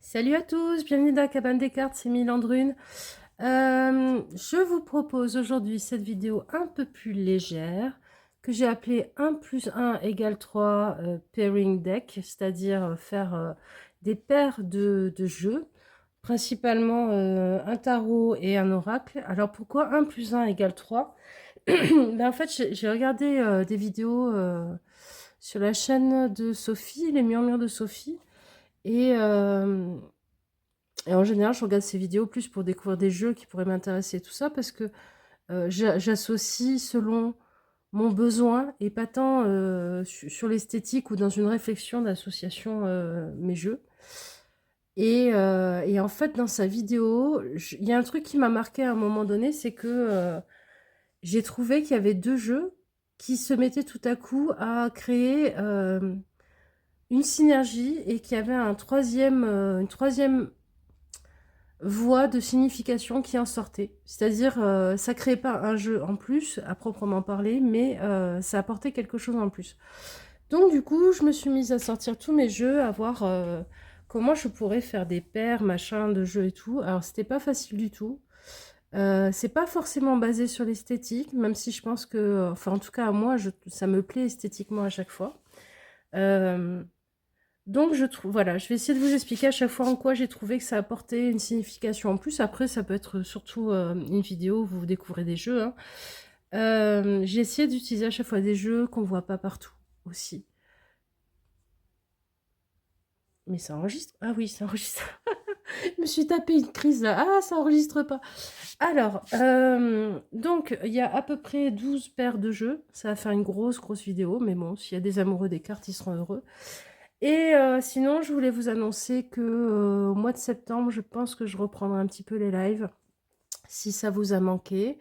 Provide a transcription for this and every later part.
Salut à tous, bienvenue dans la cabane des cartes, c'est Milandrune. Je vous propose aujourd'hui cette vidéo un peu plus légère que j'ai appelée 1 plus 1 égale 3 pairing deck, c'est-à-dire faire des paires de jeux, principalement un tarot et un oracle. Alors pourquoi 1 plus 1 égale 3? En fait, j'ai regardé des vidéos sur la chaîne de Sophie, les murmures de Sophie, et, euh, et en général, je regarde ces vidéos plus pour découvrir des jeux qui pourraient m'intéresser, tout ça, parce que j'associe selon mon besoin et pas tant sur l'esthétique ou dans une réflexion d'association mes jeux. Et en fait, dans sa vidéo, il y a un truc qui m'a marqué à un moment donné, c'est que j'ai trouvé qu'il y avait deux jeux qui se mettaient tout à coup à créer une synergie et qu'il y avait une troisième voie de signification qui en sortait. C'est-à-dire, ça créait pas un jeu en plus, à proprement parler, mais ça apportait quelque chose en plus. Donc du coup, je me suis mise à sortir tous mes jeux, à voir comment je pourrais faire des paires, machin, de jeux et tout. Alors, c'était pas facile du tout. C'est pas forcément basé sur l'esthétique, même si je pense que, enfin en tout cas à moi, ça me plaît esthétiquement à chaque fois. Euh, donc je trouve, voilà, je vais essayer de vous expliquer à chaque fois en quoi j'ai trouvé que ça apportait une signification en plus. Après, ça peut être surtout une vidéo où vous découvrez des jeux, hein. J'ai essayé d'utiliser à chaque fois des jeux qu'on voit pas partout aussi. Mais ça enregistre? Ah oui, ça enregistre. Je me suis tapé une crise là. Ah, ça enregistre pas. Alors, donc, il y a à peu près 12 paires de jeux. Ça va faire une grosse vidéo, mais bon, s'il y a des amoureux des cartes, ils seront heureux. Et sinon, je voulais vous annoncer que au mois de septembre, je pense que je reprendrai un petit peu les lives, si ça vous a manqué.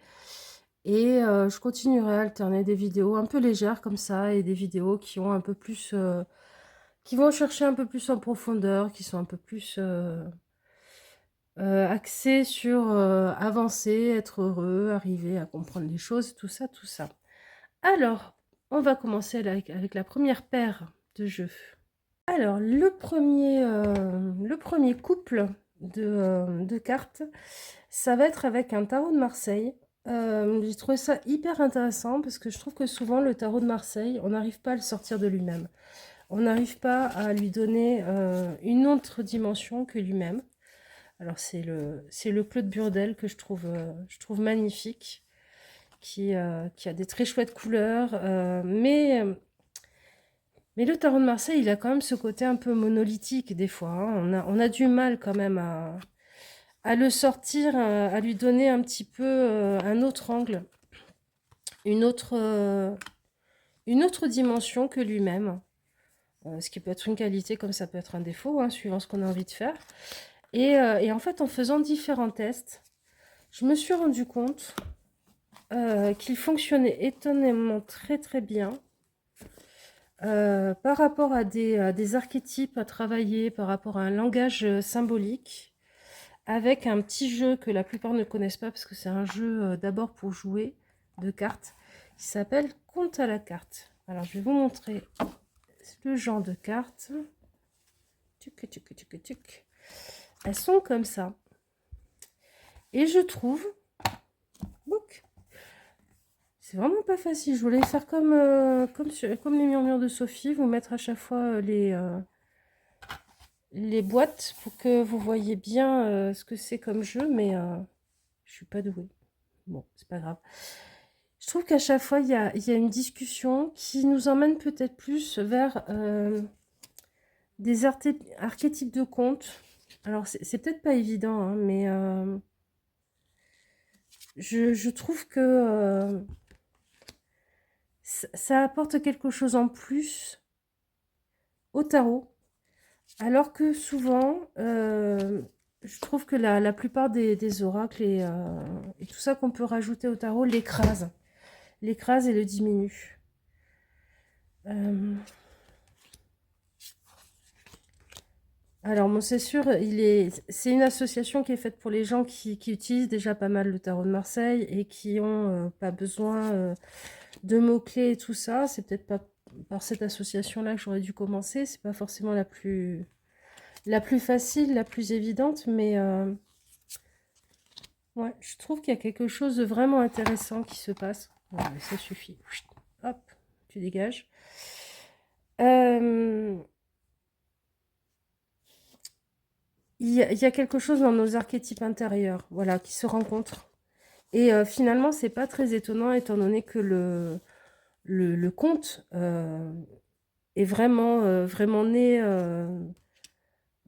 Et je continuerai à alterner des vidéos un peu légères comme ça et des vidéos qui ont un peu plus, qui vont chercher un peu plus en profondeur, qui sont un peu plus axées sur avancer, être heureux, arriver à comprendre les choses, tout ça, tout ça. Alors, on va commencer avec la première paire de jeux. Alors, le premier couple de cartes, ça va être avec un tarot de Marseille. J'ai trouvé ça hyper intéressant parce que je trouve que souvent le tarot de Marseille, on n'arrive pas à le sortir de lui-même. On n'arrive pas à lui donner une autre dimension que lui-même. Alors c'est le Claude Burdel que je trouve magnifique, qui a des très chouettes couleurs, mais le tarot de Marseille, il a quand même ce côté un peu monolithique des fois, hein. On a du mal quand même à le sortir, à lui donner un petit peu un autre angle, une autre, euh, une autre dimension que lui-même. Ce qui peut être une qualité comme ça peut être un défaut, hein, suivant ce qu'on a envie de faire. Et en fait, en faisant différents tests, je me suis rendu compte qu'il fonctionnait étonnamment très bien. Par rapport à des archétypes à travailler, par rapport à un langage symbolique, avec un petit jeu que la plupart ne connaissent pas, parce que c'est un jeu d'abord pour jouer de cartes, qui s'appelle Compte à la carte. Alors, je vais vous montrer le genre de cartes. Tuc, tuc, tuc, tuc. Elles sont comme ça. Et je trouve... C'est vraiment pas facile. Je voulais faire comme les murmures de Sophie, vous mettre à chaque fois les boîtes pour que vous voyez bien ce que c'est comme jeu, mais je suis pas douée. Bon, c'est pas grave. Je trouve qu'à chaque fois, il y a une discussion qui nous emmène peut-être plus vers des archétypes de contes. Alors, c'est peut-être pas évident, hein, mais je trouve que ça apporte quelque chose en plus au tarot. Alors que souvent, je trouve que la plupart des oracles et tout ça qu'on peut rajouter au tarot l'écrase. L'écrase et le diminue. Alors, bon, c'est sûr, c'est une association qui est faite pour les gens qui utilisent déjà pas mal le tarot de Marseille et qui ont pas besoin de mots-clés et tout ça. C'est peut-être pas par cette association-là que j'aurais dû commencer. C'est pas forcément la plus facile, la plus évidente, mais ouais, je trouve qu'il y a quelque chose de vraiment intéressant qui se passe. Ouais, mais ça suffit. Chut, hop, tu dégages. Euh, il y a quelque chose dans nos archétypes intérieurs, voilà, qui se rencontrent. Et finalement, c'est pas très étonnant étant donné que le conte est vraiment né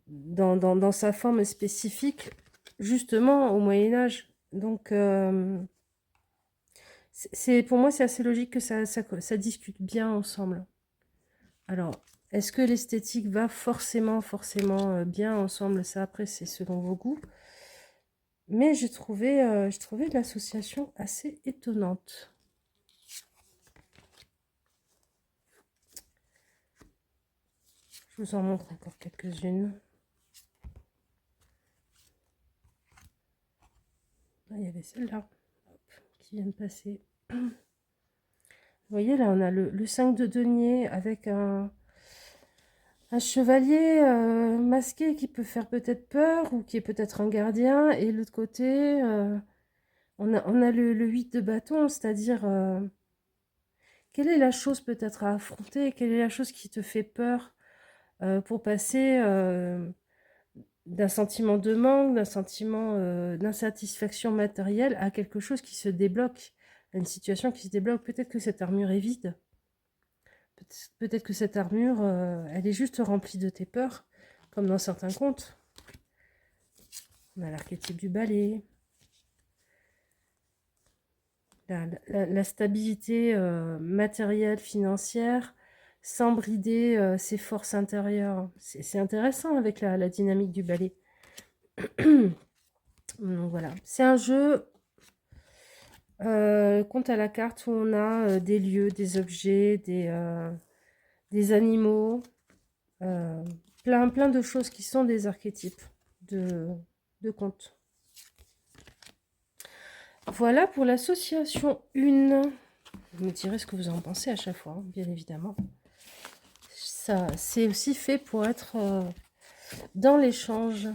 dans sa forme spécifique, justement au Moyen Âge. Donc, pour moi, c'est assez logique que ça discute bien ensemble. Alors, est-ce que l'esthétique va forcément bien ensemble? Ça, après, c'est selon vos goûts. Mais j'ai trouvé l'association assez étonnante. Je vous en montre encore quelques-unes. Ah, il y avait celle-là qui vient de passer. Vous voyez, là, on a le 5 de denier avec un chevalier masqué qui peut faire peut-être peur ou qui est peut-être un gardien. Et l'autre côté, on a le 8 de bâton, c'est-à-dire quelle est la chose peut-être à affronter, quelle est la chose qui te fait peur pour passer d'un sentiment de manque, d'un sentiment d'insatisfaction matérielle à quelque chose qui se débloque, à une situation qui se débloque. Peut-être que cette armure est vide. Peut-être que cette armure, elle est juste remplie de tes peurs, comme dans certains contes. On a l'archétype du balai, la stabilité matérielle, financière, sans brider ses forces intérieures. C'est intéressant avec la dynamique du balai. Donc voilà, c'est un jeu compte à la carte où on a des lieux, des objets, des animaux, plein de choses qui sont des archétypes de contes. Voilà pour l'association 1. Vous me direz ce que vous en pensez à chaque fois, hein, bien évidemment. Ça, c'est aussi fait pour être dans l'échange.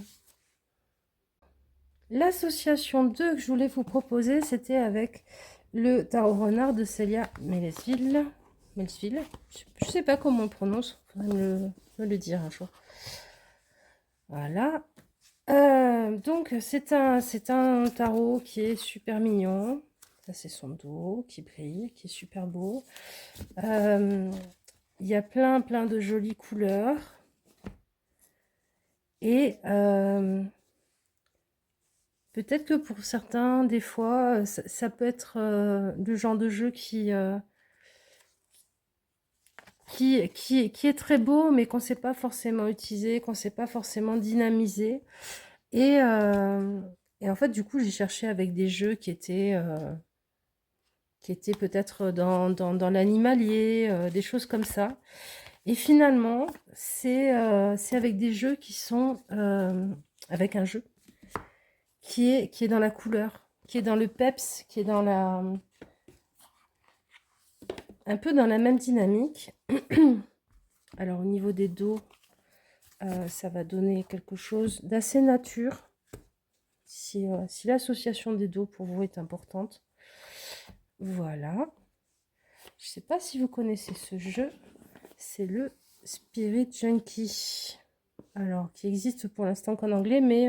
L'association 2 que je voulais vous proposer, c'était avec le tarot renard de Célia Melsville. Je ne sais pas comment on prononce, il faudrait me le dire un jour. Voilà. Donc, c'est un tarot qui est super mignon. Ça, c'est son dos qui brille, qui est super beau. Il y a plein de jolies couleurs. Et peut-être que pour certains, des fois, ça peut être le genre de jeu qui est très beau, mais qu'on ne sait pas forcément utiliser, qu'on ne sait pas forcément dynamiser. Et en fait, du coup, j'ai cherché avec des jeux qui étaient peut-être dans l'animalier, des choses comme ça. Et finalement, c'est avec des jeux qui sont avec un jeu qui est dans la couleur, qui est dans le peps, qui est dans un peu dans la même dynamique. Alors au niveau des dos, ça va donner quelque chose d'assez nature. Si l'association des dos pour vous est importante. Voilà. Je ne sais pas si vous connaissez ce jeu. C'est le Spirit Junkie. Alors, qui existe pour l'instant qu'en anglais, mais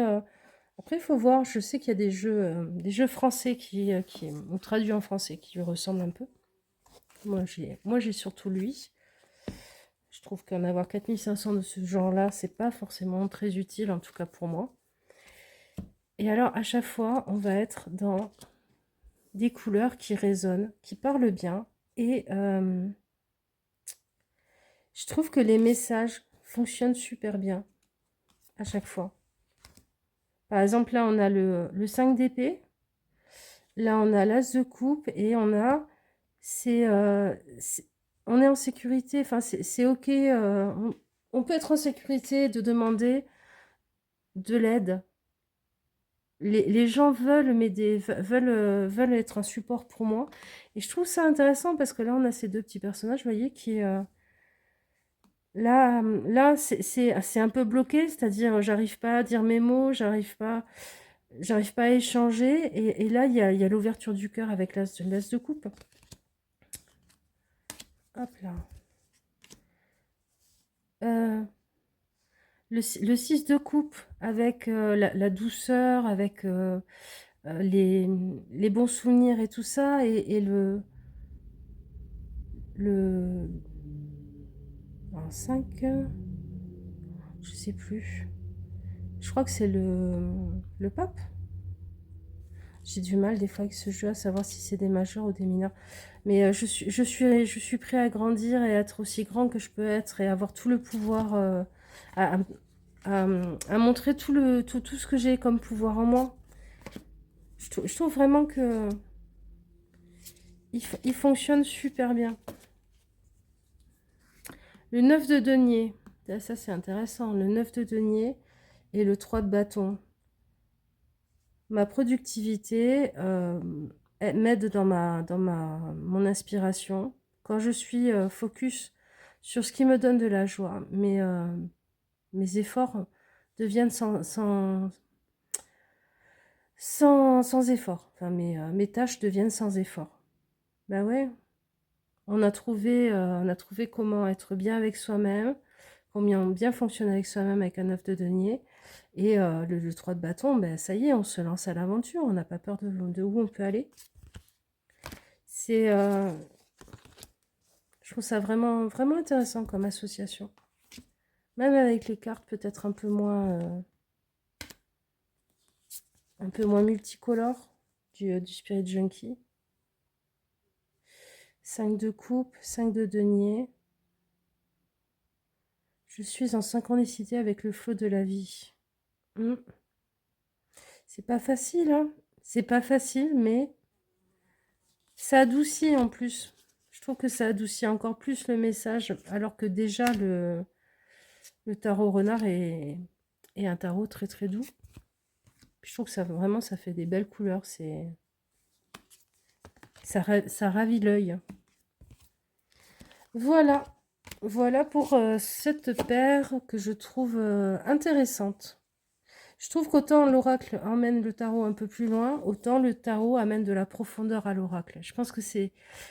après, il faut voir. Je sais qu'il y a des jeux français qui ont traduit en français, qui lui ressemblent un peu. Moi, j'ai surtout lui. Je trouve qu'en avoir 4500 de ce genre-là, c'est pas forcément très utile, en tout cas pour moi. Et alors, à chaque fois, on va être dans des couleurs qui résonnent, qui parlent bien. Et je trouve que les messages fonctionnent super bien à chaque fois. Par exemple, là, on a le 5 d'épée. Là, on a l'as de coupe et on a... on est en sécurité. Enfin, c'est OK. On peut être en sécurité de demander de l'aide. Les gens veulent m'aider, veulent être un support pour moi. Et je trouve ça intéressant parce que là, on a ces deux petits personnages, vous voyez, Là, c'est un peu bloqué, c'est-à-dire j'arrive pas à dire mes mots, j'arrive pas à échanger. Et là, il y a l'ouverture du cœur avec l'as de coupe. Hop là. Le 6 de coupe avec la douceur, avec les bons souvenirs et tout ça, et le un 5, je sais plus. Je crois que c'est le pape. J'ai du mal des fois avec ce jeu à savoir si c'est des majeurs ou des mineurs. Mais je suis prêt à grandir et à être aussi grand que je peux être et avoir tout le pouvoir à, à, à montrer tout ce que j'ai comme pouvoir en moi. Je trouve vraiment que il fonctionne super bien. Le 9 de denier, ça c'est intéressant. Le 9 de denier et le 3 de bâton. Ma productivité m'aide dans mon inspiration. Quand je suis focus sur ce qui me donne de la joie, mes efforts deviennent sans effort. Enfin, mes tâches deviennent sans effort. Bah ouais, on a trouvé comment être bien avec soi-même, comment bien fonctionner avec soi-même avec un 9 de denier. Et le 3 de bâton, ben, ça y est, on se lance à l'aventure, on n'a pas peur de où on peut aller. C'est, je trouve ça vraiment, vraiment intéressant comme association. Même avec les cartes peut-être un peu moins multicolores du Spirit Junkie. 5 de coupe, 5 de denier. Je suis en synchronicité avec le flot de la vie. C'est pas facile, hein. C'est pas facile, mais ça adoucit en plus. Je trouve que ça adoucit encore plus le message, alors que déjà le tarot renard est un tarot très très doux. Je trouve que ça vraiment ça fait des belles couleurs. Ça ravit l'œil. Voilà. Voilà pour cette paire que je trouve intéressante. Je trouve qu'autant l'oracle emmène le tarot un peu plus loin, autant le tarot amène de la profondeur à l'oracle. Je pense que c'est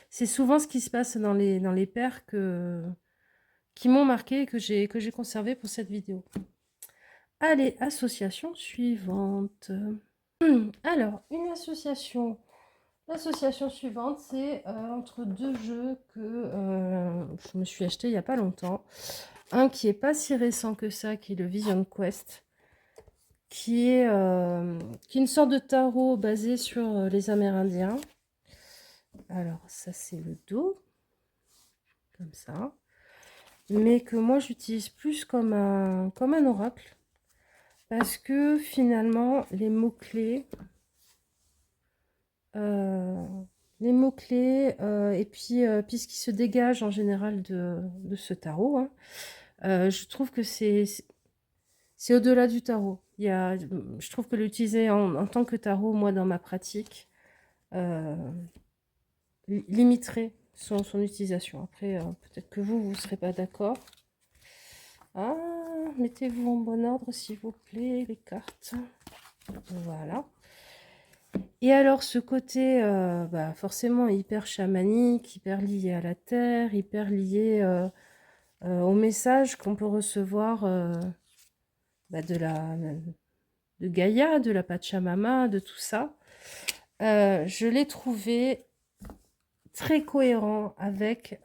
souvent ce qui se passe dans les paires qui m'ont marqué et que j'ai conservé pour cette vidéo. Allez, association suivante. Alors, l'association suivante, c'est entre deux jeux que je me suis acheté il n'y a pas longtemps. Un qui est pas si récent que ça, qui est le Vision Quest, qui est une sorte de tarot basé sur les Amérindiens. Alors, ça, c'est le dos, comme ça. Mais que moi, j'utilise plus comme un oracle. Parce que finalement, les mots-clés, et puis puisqu'il se dégage en général de ce tarot, hein, je trouve que c'est au-delà du tarot. Je trouve que l'utiliser en tant que tarot, moi, dans ma pratique, limiterait son utilisation. Après, peut-être que vous ne serez pas d'accord. Ah, mettez-vous en bon ordre, s'il vous plaît, les cartes. Voilà. Et alors, ce côté, forcément, hyper chamanique, hyper lié à la terre, hyper lié au message qu'on peut recevoir de Gaïa, de la Pachamama, de tout ça. Je l'ai trouvé très cohérent avec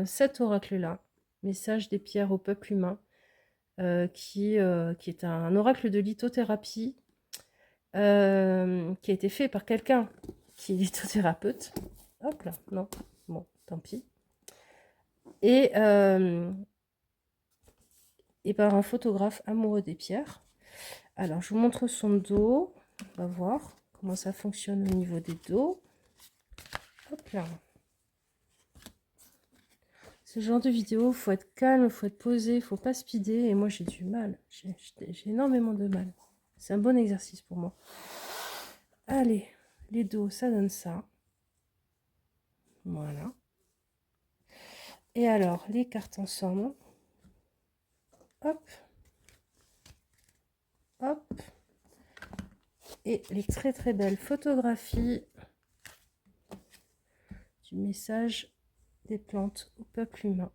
cet oracle-là, Message des pierres au peuple humain, qui est un oracle de lithothérapie, qui a été fait par quelqu'un qui est lithothérapeute. Hop là, non, bon, tant pis. Et par un photographe amoureux des pierres. Alors, je vous montre son dos. On va voir comment ça fonctionne au niveau des dos. Hop là. Ce genre de vidéo, il faut être calme, il faut être posé, il ne faut pas speeder. Et moi, j'ai du mal. J'ai énormément de mal. C'est un bon exercice pour moi. Allez, les dos, ça donne ça. Voilà. Et alors, les cartes ensemble. Hop. Hop. Et les très très belles photographies du message des plantes au peuple humain.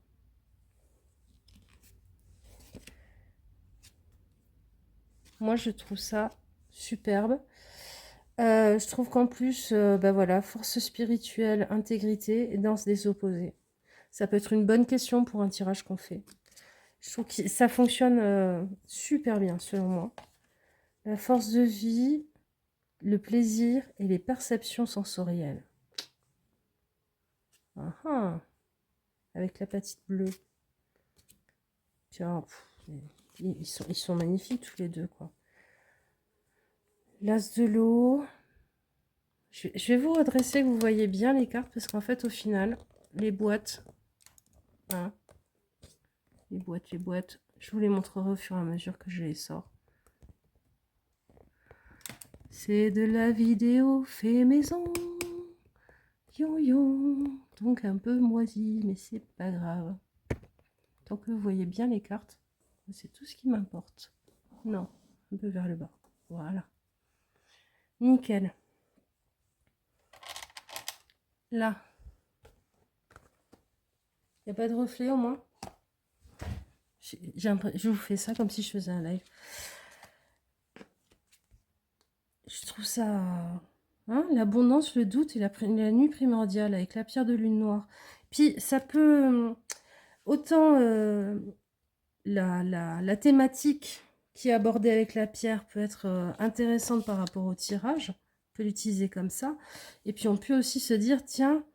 Moi, je trouve ça superbe. Je trouve qu'en plus, bah voilà, force spirituelle, intégrité et danse des opposés. Ça peut être une bonne question pour un tirage qu'on fait. Je trouve que ça fonctionne super bien, selon moi. La force de vie, le plaisir et les perceptions sensorielles. Ah ah, avec la petite bleue. Tiens, ils sont magnifiques tous les deux, quoi. L'as de l'eau. Je vais vous redresser, que vous voyez bien les cartes, parce qu'en fait, au final, les boîtes, hein, les boîtes, je vous les montrerai au fur et à mesure que je les sors. C'est de la vidéo fait maison. Yo, donc un peu moisi, mais c'est pas grave. Tant que vous voyez bien les cartes, c'est tout ce qui m'importe. Non, un peu vers le bas. Voilà. Nickel. Là. Il n'y a pas de reflet au moins. Je vous fais ça comme si je faisais un live. Je trouve ça... Hein, l'abondance, le doute et la nuit primordiale avec la pierre de lune noire. Puis ça peut... Autant la thématique qui est abordée avec la pierre peut être intéressante par rapport au tirage. On peut l'utiliser comme ça. Et puis on peut aussi se dire, tiens,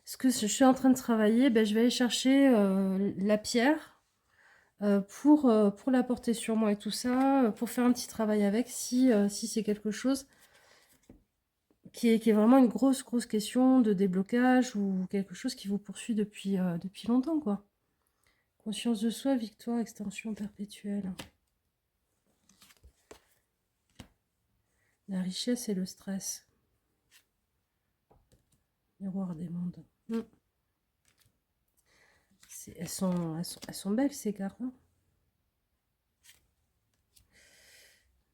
ce que je suis en train de travailler, ben, je vais aller chercher la pierre pour la porter sur moi et tout ça, pour faire un petit travail avec, si c'est quelque chose qui est vraiment une grosse question de déblocage ou quelque chose qui vous poursuit depuis longtemps, quoi. Conscience de soi, victoire, extension perpétuelle. La richesse et le stress. Miroir des mondes. Elles sont belles, ces cartes. Hein.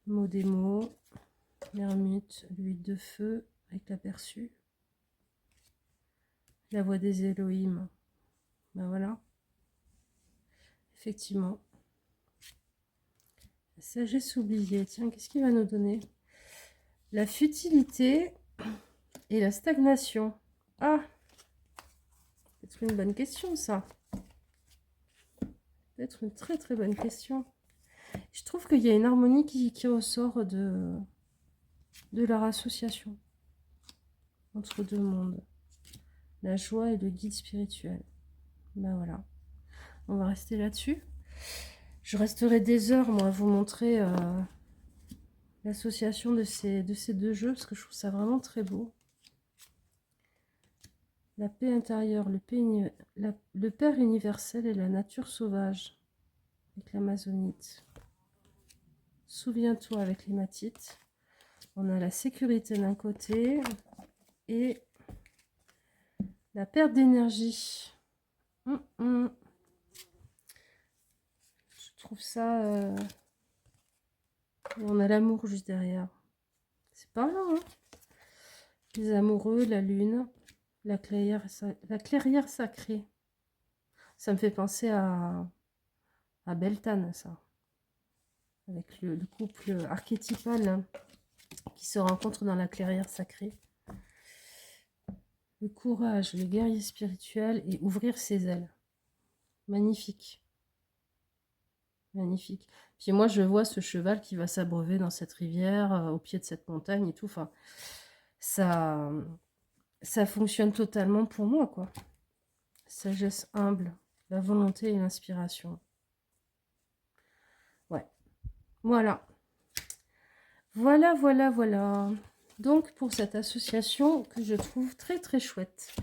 Mot des mots. L'ermite, l'huile de feu avec l'aperçu. La voix des Elohim. Ben voilà. Effectivement. La sagesse oubliée. Tiens, qu'est-ce qu'il va nous donner? La futilité et la stagnation. Ah, c'est une bonne question, ça. Peut-être une très très bonne question. Je trouve qu'il y a une harmonie qui ressort de leur association entre deux mondes. La joie et le guide spirituel. Ben voilà. On va rester là-dessus. Je resterai des heures, moi, à vous montrer l'association de ces deux jeux, parce que je trouve ça vraiment très beau. La paix intérieure, le Père universel et la nature sauvage, avec l'amazonite. Souviens-toi avec l'hématite. On a la sécurité d'un côté et la perte d'énergie. Je trouve ça... On a l'amour juste derrière. C'est pas là, hein. Les amoureux, la lune, la clairière sacrée. Ça me fait penser à Beltane, ça. Avec le couple archétypal hein, qui se rencontre dans la clairière sacrée. Le courage, le guerrier spirituel et ouvrir ses ailes. Magnifique. Magnifique. Puis moi, je vois ce cheval qui va s'abreuver dans cette rivière, au pied de cette montagne et tout. Enfin, ça fonctionne totalement pour moi, quoi. Sagesse humble, la volonté et l'inspiration. Ouais. Voilà. Voilà. Donc, pour cette association que je trouve très, très chouette.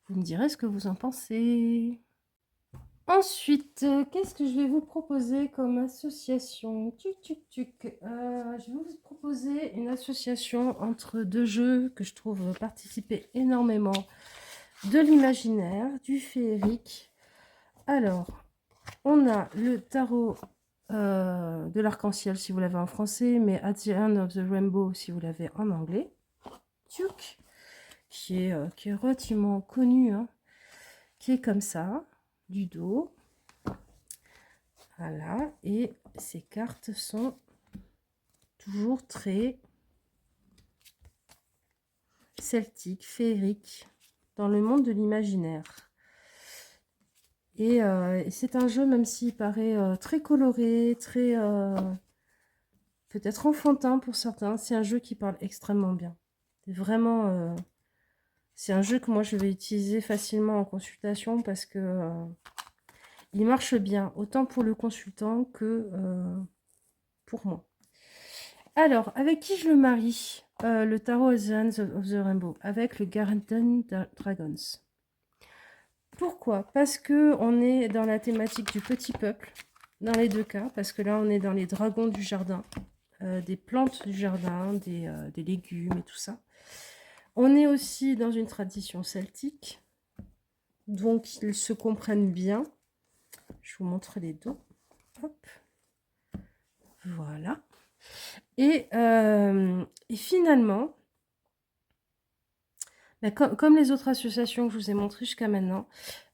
Vous me direz ce que vous en pensez. Ensuite, qu'est-ce que je vais vous proposer comme association? Je vais vous proposer une association entre deux jeux que je trouve participer énormément de l'imaginaire, du féerique. Alors, on a le tarot de l'arc-en-ciel si vous l'avez en français, mais At the End of the Rainbow si vous l'avez en anglais. Tuc, qui est relativement connu, hein, qui est comme ça, du dos. Voilà, et ces cartes sont toujours très celtiques, féeriques, dans le monde de l'imaginaire. Et c'est un jeu, même s'il paraît très coloré, très peut-être enfantin pour certains, c'est un jeu qui parle extrêmement bien. C'est vraiment... c'est un jeu que moi je vais utiliser facilement en consultation parce que il marche bien, autant pour le consultant que pour moi. Alors, avec qui je le marie le tarot of the Hands of the Rainbow? Avec le Garden Dragons. Pourquoi? Parce que on est dans la thématique du petit peuple, dans les deux cas, parce que là on est dans les dragons du jardin, des plantes du jardin, des légumes et tout ça. On est aussi dans une tradition celtique, donc ils se comprennent bien. Je vous montre les dos. Hop. Voilà. Et finalement, bah, comme les autres associations que je vous ai montrées jusqu'à maintenant,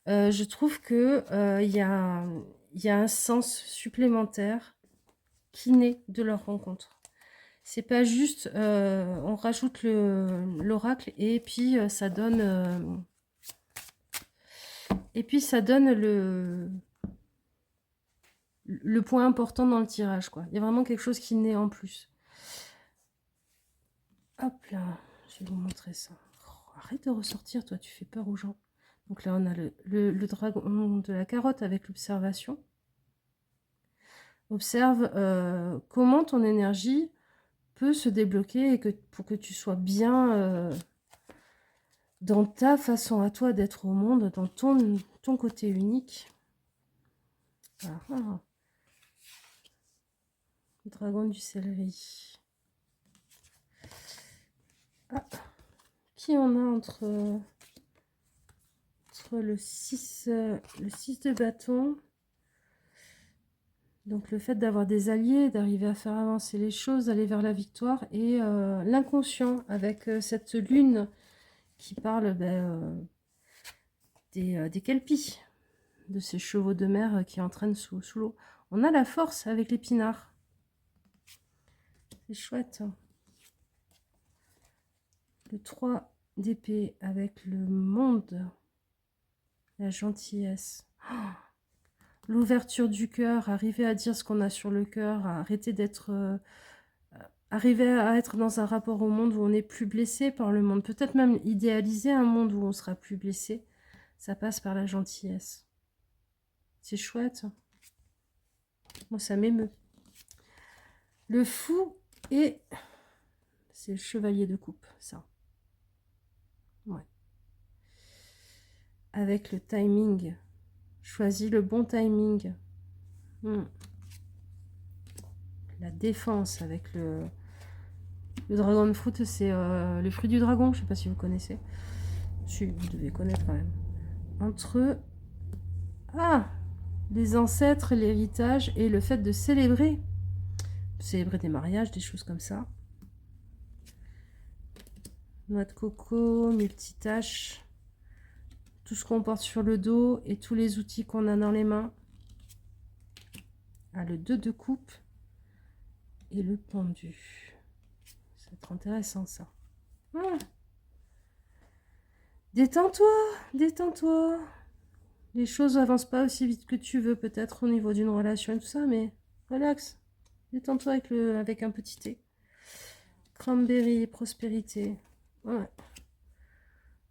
je trouve que il y a un sens supplémentaire qui naît de leur rencontre. C'est pas juste on rajoute l'oracle et puis ça donne le point important dans le tirage, quoi. Il y a vraiment quelque chose qui naît en plus. Hop là, je vais vous montrer ça. Oh, arrête de ressortir, toi, tu fais peur aux gens. Donc là, on a le dragon de la carotte avec l'observation. Observe comment ton énergie peut se débloquer et pour que tu sois bien dans ta façon à toi d'être au monde, dans ton côté unique. Ah, le dragon du céleri. Ah, qui on a entre le 6 de bâton. Donc le fait d'avoir des alliés, d'arriver à faire avancer les choses, d'aller vers la victoire, et l'inconscient avec cette lune qui parle des kelpies, de ces chevaux de mer qui entraînent sous l'eau. On a la force avec l'épinard. C'est chouette. Le 3 d'épée avec le monde, la gentillesse. Oh, l'ouverture du cœur, arriver à dire ce qu'on a sur le cœur, arrêter d'être... arriver à être dans un rapport au monde où on n'est plus blessé par le monde. Peut-être même idéaliser un monde où on sera plus blessé. Ça passe par la gentillesse. C'est chouette. Moi, ça m'émeut. Le fou et... c'est le chevalier de coupe, ça. Ouais. Avec le timing. Choisis le bon timing. La défense avec le dragon de fruit, c'est le fruit du dragon. Je ne sais pas si vous connaissez. Si, vous devez connaître quand même. Entre les ancêtres, l'héritage et le fait de célébrer des mariages, des choses comme ça. Noix de coco, multitâche, tout ce qu'on porte sur le dos et tous les outils qu'on a dans les mains. Le 2 de coupe et le pendu. Ça va être intéressant ça. Détends-toi, détends-toi. Les choses n'avancent pas aussi vite que tu veux peut-être au niveau d'une relation et tout ça, mais relax. Détends-toi avec un petit thé. Cranberry, prospérité. Ouais.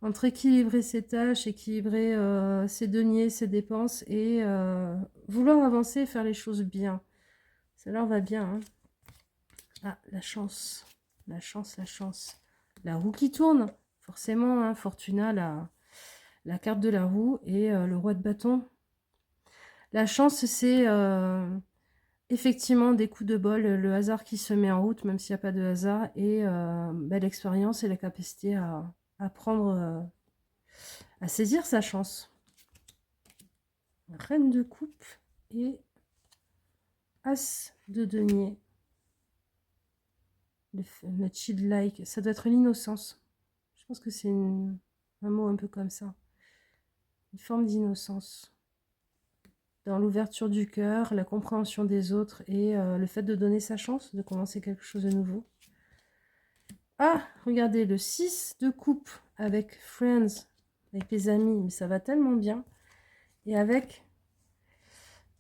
Entre équilibrer ses tâches, équilibrer ses deniers, ses dépenses et vouloir avancer et faire les choses bien. Ça leur va bien. Hein. Ah, la chance. La chance, la chance. La roue qui tourne. Forcément, hein, Fortuna, la carte de la roue et le roi de bâton. La chance, c'est effectivement des coups de bol, le hasard qui se met en route, même s'il n'y a pas de hasard, et l'expérience et la capacité à prendre, à saisir sa chance. Reine de coupe et As de denier. Le childlike, ça doit être l'innocence. Je pense que c'est un mot un peu comme ça. Une forme d'innocence. Dans l'ouverture du cœur, la compréhension des autres et le fait de donner sa chance, de commencer quelque chose de nouveau. Ah, regardez, le 6 de coupe avec Friends, avec les amis, mais ça va tellement bien. Et avec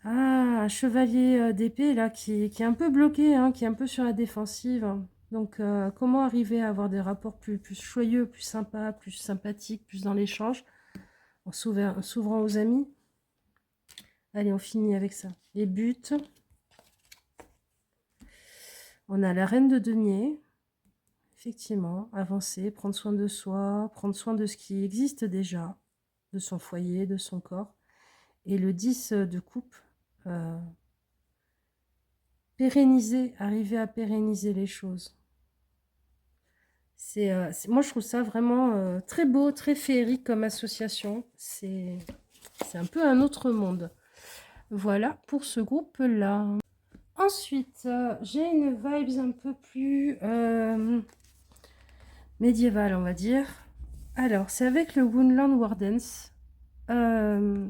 un chevalier d'épée là qui est un peu bloqué, hein, qui est un peu sur la défensive. Donc, comment arriver à avoir des rapports plus joyeux, plus sympas, plus sympathiques, plus dans l'échange, en s'ouvrant aux amis. Allez, on finit avec ça. Les buts. On a la reine de denier. Effectivement, avancer, prendre soin de soi, prendre soin de ce qui existe déjà, de son foyer, de son corps. Et le 10 de coupe, pérenniser, arriver à pérenniser les choses. Moi, je trouve ça vraiment très beau, très féerique comme association. C'est un peu un autre monde. Voilà pour ce groupe-là. Ensuite, j'ai une vibes un peu plus médiévale, on va dire. Alors, c'est avec le Woodland Wardens. Je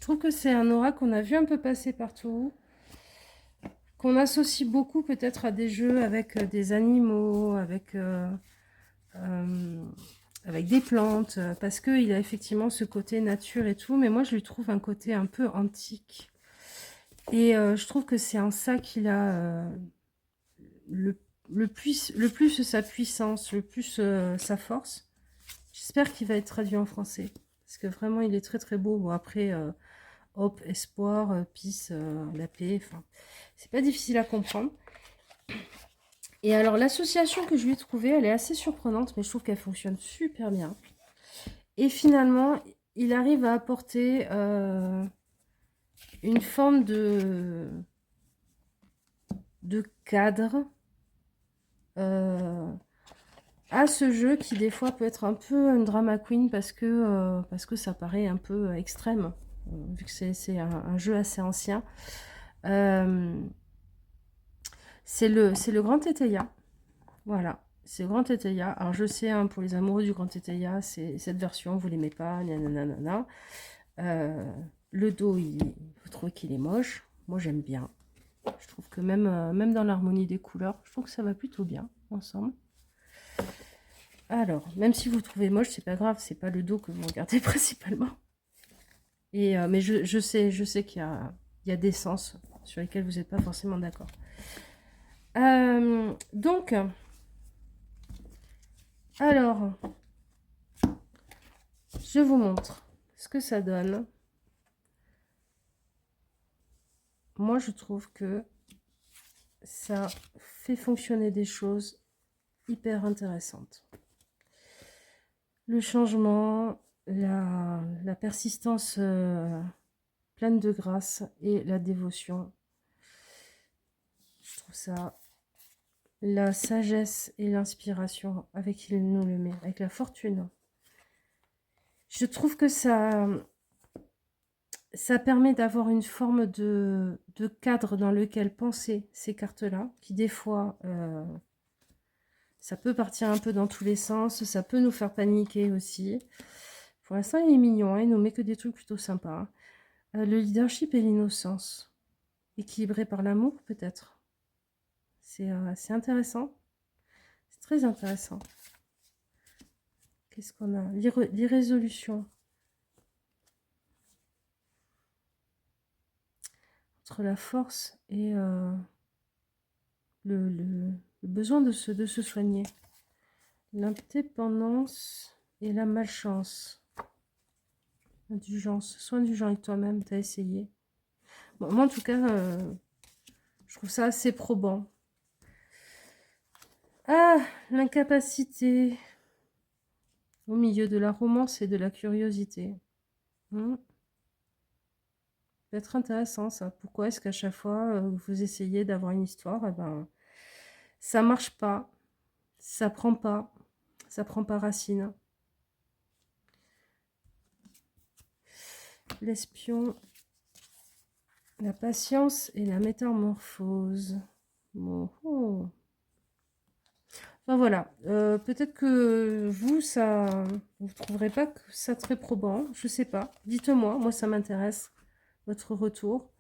trouve que c'est un aura qu'on a vu un peu passer partout, qu'on associe beaucoup peut-être à des jeux avec des animaux, avec des plantes, parce qu'il a effectivement ce côté nature et tout, mais moi je lui trouve un côté un peu antique. Et je trouve que c'est en ça qu'il a le plus sa puissance, le plus sa force. J'espère qu'il va être traduit en français, parce que vraiment il est très très beau. Bon après, hope, espoir, peace, la paix, enfin, c'est pas difficile à comprendre. Et alors l'association que je lui ai trouvée, elle est assez surprenante, mais je trouve qu'elle fonctionne super bien. Et finalement, il arrive à apporter une forme de cadre à ce jeu qui des fois peut être un peu un drama queen parce que ça paraît un peu extrême, vu que c'est un jeu assez ancien. C'est le Grand Teteia. Voilà, c'est le Grand Teteia. Alors je sais, hein, pour les amoureux du Grand Teteia, c'est cette version, vous l'aimez pas, nanana. Le dos, vous trouvez qu'il est moche. Moi j'aime bien. Je trouve que même dans l'harmonie des couleurs, je trouve que ça va plutôt bien ensemble. Alors, même si vous le trouvez moche, c'est pas grave, c'est pas le dos que vous regardez principalement. Et, mais je sais qu'il y a des sens sur lesquels vous n'êtes pas forcément d'accord. Donc, alors, je vous montre ce que ça donne. Moi, je trouve que ça fait fonctionner des choses hyper intéressantes. Le changement, la persistance pleine de grâce et la dévotion. Je trouve ça, la sagesse et l'inspiration avec qui il nous le met, avec la fortune. Je trouve que ça permet d'avoir une forme de cadre dans lequel penser ces cartes-là, qui des fois, ça peut partir un peu dans tous les sens, ça peut nous faire paniquer aussi. Pour l'instant, il est mignon, hein, il nous met que des trucs plutôt sympas. Le leadership et l'innocence, équilibré par l'amour peut-être. C'est intéressant, c'est très intéressant. Qu'est-ce qu'on a? L'irrésolution. Entre la force et le besoin de se soigner. L'indépendance et la malchance. Indulgence. Sois indulgent avec toi-même, t'as essayé. Bon, moi, en tout cas, je trouve ça assez probant. Ah, l'incapacité. Au milieu de la romance et de la curiosité. Peut être intéressant, ça. Pourquoi est-ce qu'à chaque fois, vous essayez d'avoir une histoire, eh ben, ça marche pas. Ça prend pas racine. L'espion, La patience et la métamorphose. Bon, oh. Enfin voilà, peut-être que vous, vous trouverez pas que ça très probant, je sais pas. Dites-moi, moi ça m'intéresse, votre retour.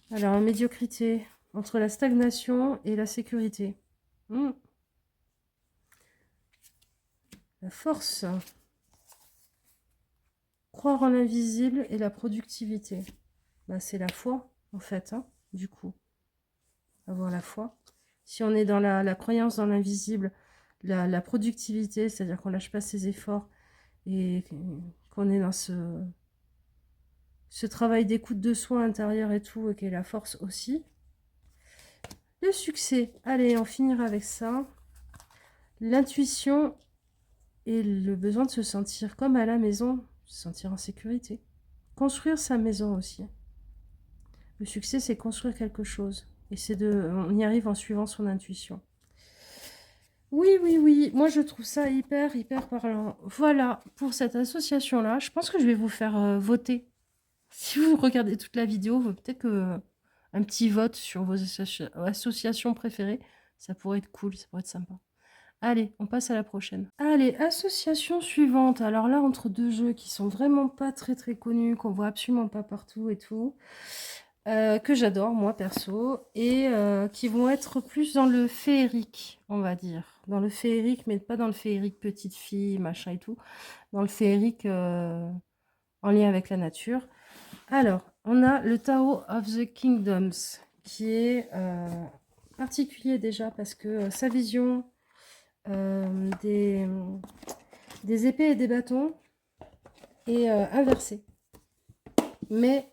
Alors, médiocrité, entre la stagnation et la sécurité. Hmm. La force, croire en l'invisible et la productivité. Bah, c'est la foi, en fait, hein, du coup. Avoir la foi. Si on est dans la croyance dans l'invisible, la productivité, c'est-à-dire qu'on lâche pas ses efforts et qu'on est dans ce travail d'écoute de soi intérieur et tout, et qui est la force aussi. Le succès, allez, on finira avec ça. L'intuition et le besoin de se sentir comme à la maison, se sentir en sécurité. Construire sa maison aussi. Le succès, c'est construire quelque chose. Et on y arrive en suivant son intuition. Oui, oui, oui. Moi, je trouve ça hyper, hyper parlant. Voilà, pour cette association-là, je pense que je vais vous faire voter. Si vous regardez toute la vidéo, peut-être que un petit vote sur vos associations préférées, ça pourrait être cool, ça pourrait être sympa. Allez, on passe à la prochaine. Allez, association suivante. Alors là, entre deux jeux qui sont vraiment pas très très connus, qu'on voit absolument pas partout et tout, que j'adore moi perso, et qui vont être plus dans le féerique, on va dire. Dans le féerique, mais pas dans le féerique petite fille, machin et tout. Dans le féerique en lien avec la nature. Alors, on a le Tao of the Kingdoms, qui est particulier déjà parce que sa vision des épées et des bâtons est inversée. Mais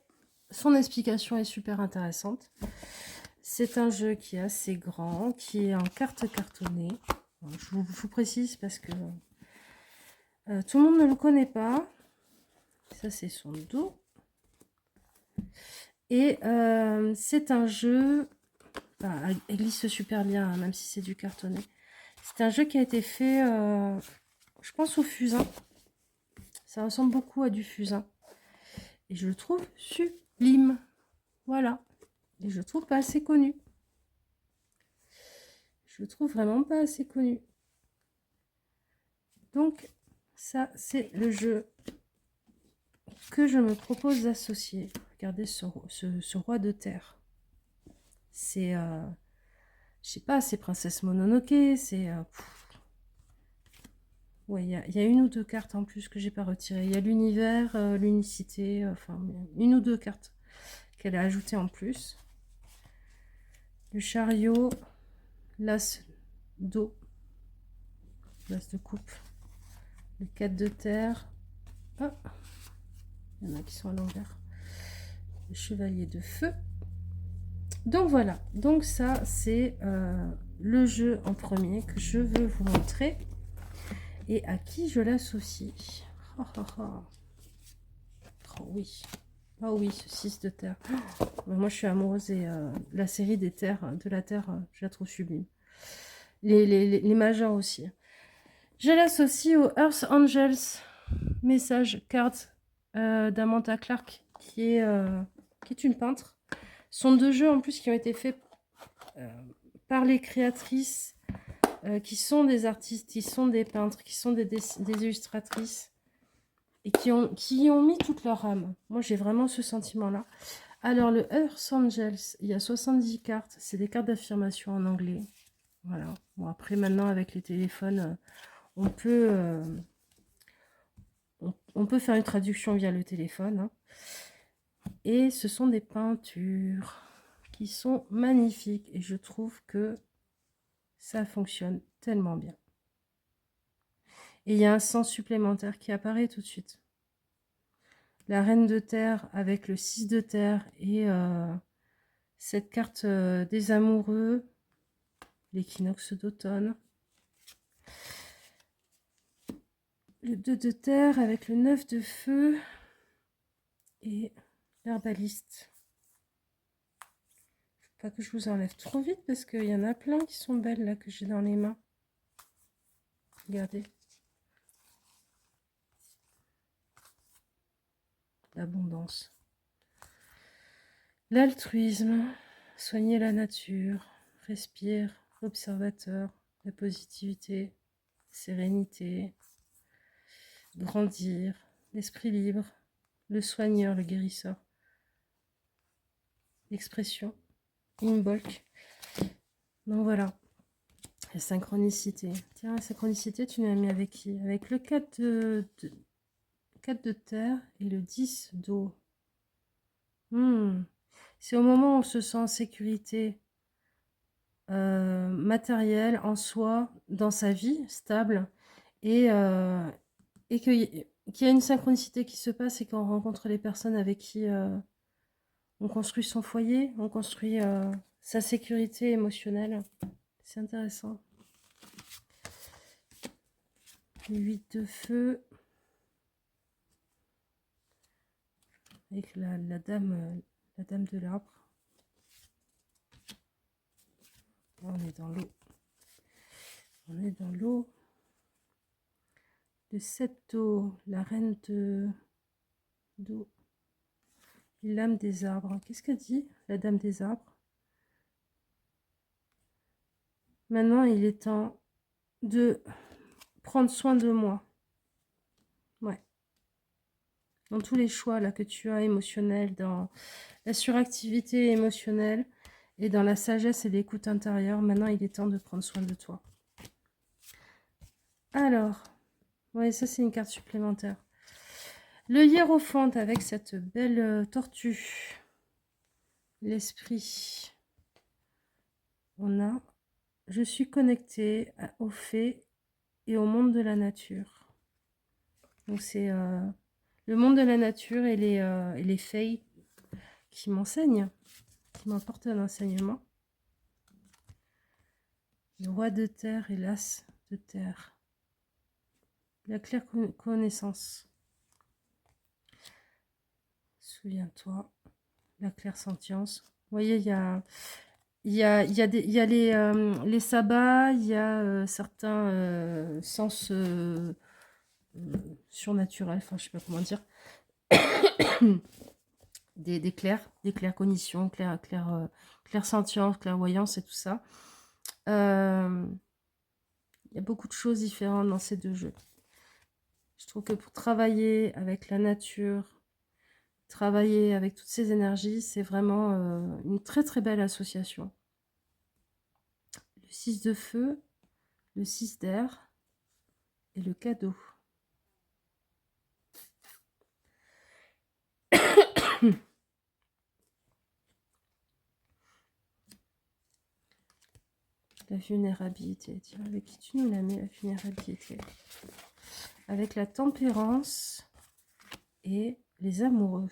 son explication est super intéressante. C'est un jeu qui est assez grand, qui est en carte cartonnée. Je vous précise parce que tout le monde ne le connaît pas. Ça, c'est son dos. Et c'est un jeu... Enfin, elle glisse super bien, hein, même si c'est du cartonné. C'est un jeu qui a été fait, je pense, au fusain. Ça ressemble beaucoup à du fusain. Et je le trouve sublime. Voilà. Et je le trouve pas assez connu. Je le trouve vraiment pas assez connu. Donc, ça, c'est le jeu que je me propose d'associer. Regardez ce roi de terre. C'est, je sais pas, c'est Princesse Mononoke, c'est... ouais, il y a une ou deux cartes en plus que j'ai pas retirées. Il y a l'univers, l'unicité, enfin, une ou deux cartes qu'elle a ajoutées en plus. Le chariot, l'as d'eau, l'as de coupe, le 4 de terre. Ah, il y en a qui sont à l'envers. Le chevalier de feu. Donc voilà, donc ça c'est le jeu en premier que je veux vous montrer et à qui je l'associe. Oh, oh, oh. Oh oui, oh oui, ce 6 de terre. Oh, moi je suis amoureuse et la série des terres, de la terre, je la trouve sublime. Les majors aussi. Je l'associe au Earth Angels message card d'Amanda Clark qui est une peintre. Ce sont deux jeux en plus qui ont été faits par les créatrices qui sont des artistes, qui sont des peintres, qui sont des illustratrices et qui ont mis toute leur âme. Moi, j'ai vraiment ce sentiment-là. Alors, le Earth Angels, il y a 70 cartes. C'est des cartes d'affirmation en anglais. Voilà. Bon, après, maintenant, avec les téléphones, on peut faire une traduction via le téléphone. Hein. Et ce sont des peintures qui sont magnifiques. Et je trouve que ça fonctionne tellement bien. Et il y a un sens supplémentaire qui apparaît tout de suite. La reine de terre avec le 6 de terre et cette carte des amoureux, l'équinoxe d'automne. Le 2 de terre avec le 9 de feu et l'herbaliste. Faut pas que je vous enlève trop vite parce qu'il y en a plein qui sont belles là que j'ai dans les mains. Regardez. L'abondance. L'altruisme, soigner la nature, respire, observateur, la positivité, sérénité, grandir, l'esprit libre, le soigneur, le guérisseur, l'expression, Imbolc. Donc voilà, la synchronicité. Tiens, la synchronicité, tu l'as mis avec qui? Avec le 4 de terre et le 10 d'eau. C'est au moment où on se sent en sécurité matérielle, en soi, dans sa vie, stable, et qu'il y a une synchronicité qui se passe et qu'on rencontre les personnes avec qui on construit son foyer, on construit sa sécurité émotionnelle. C'est intéressant. Les 8 de feu. Avec la dame de l'arbre. On est dans l'eau. On est dans l'eau. Le 7 d'eau, la reine d'eau. L'âme des arbres. Qu'est-ce qu'elle dit, la dame des arbres? Maintenant, il est temps de prendre soin de moi. Ouais. Dans tous les choix là que tu as émotionnels, dans la suractivité émotionnelle et dans la sagesse et l'écoute intérieure, maintenant il est temps de prendre soin de toi. Alors, ouais, ça c'est une carte supplémentaire. Le hiérophante avec cette belle tortue. L'esprit. On a, je suis connectée aux faits et au monde de la nature. Donc c'est le monde de la nature et les fées qui m'enseignent, qui m'apportent un enseignement. Le roi de terre et l'as de terre. La claire connaissance. Souviens-toi. La claire sentience. Vous voyez, il y a les sabbats, il y a certains sens surnaturels, enfin je sais pas comment dire. des claires cognitions, claire sentience, clairvoyance et tout ça. Il y a beaucoup de choses différentes dans ces deux jeux. Je trouve que pour travailler avec la nature, travailler avec toutes ces énergies, c'est vraiment une très très belle association. Le 6 de feu, le 6 d'air et le cadeau. La vulnérabilité. Tiens, avec qui tu nous l'as mis, la vulnérabilité? Avec la tempérance et les amoureux.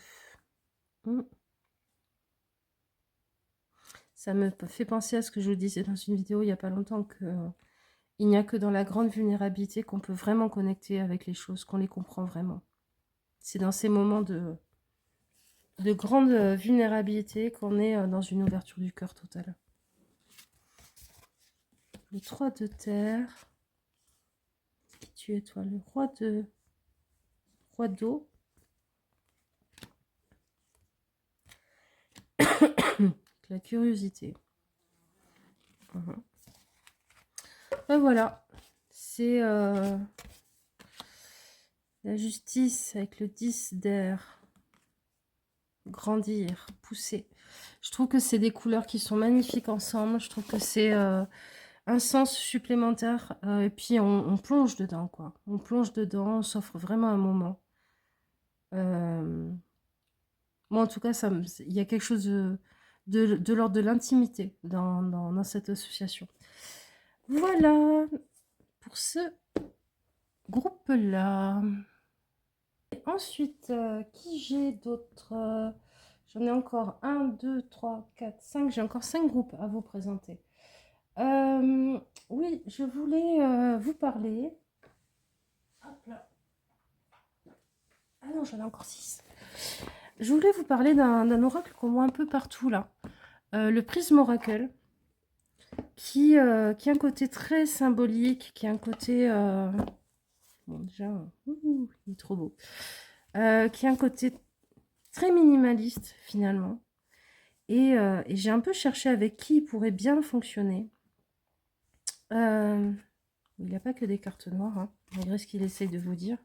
Ça me fait penser à ce que je vous disais dans une vidéo il n'y a pas longtemps, que il n'y a que dans la grande vulnérabilité qu'on peut vraiment connecter avec les choses, qu'on les comprend vraiment. C'est dans ces moments de grande vulnérabilité qu'on est dans une ouverture du cœur totale. Le 3 de terre. Qui tu es, toi? Le roi d'eau. La curiosité. Ben voilà. C'est la justice avec le 10 d'air. Grandir, pousser. Je trouve que c'est des couleurs qui sont magnifiques ensemble. Je trouve que c'est un sens supplémentaire. Et puis on plonge dedans, quoi. On plonge dedans, on s'offre vraiment un moment. Moi, en tout cas, il y a quelque chose de l'ordre de l'intimité dans cette association. Voilà pour ce groupe-là. Ensuite, qui j'ai d'autres? J'en ai encore 1, 2, 3, 4, 5. J'ai encore 5 groupes à vous présenter. Oui, je voulais vous parler. Hop là. Ah non, j'en ai encore 6. Je voulais vous parler d'un oracle qu'on voit un peu partout là. Le prisme oracle. Qui a un côté très symbolique, qui a un côté... bon, déjà, il est trop beau. Qui a un côté très minimaliste, finalement. Et j'ai un peu cherché avec qui il pourrait bien fonctionner. Il n'a pas que des cartes noires, hein, malgré ce qu'il essaye de vous dire.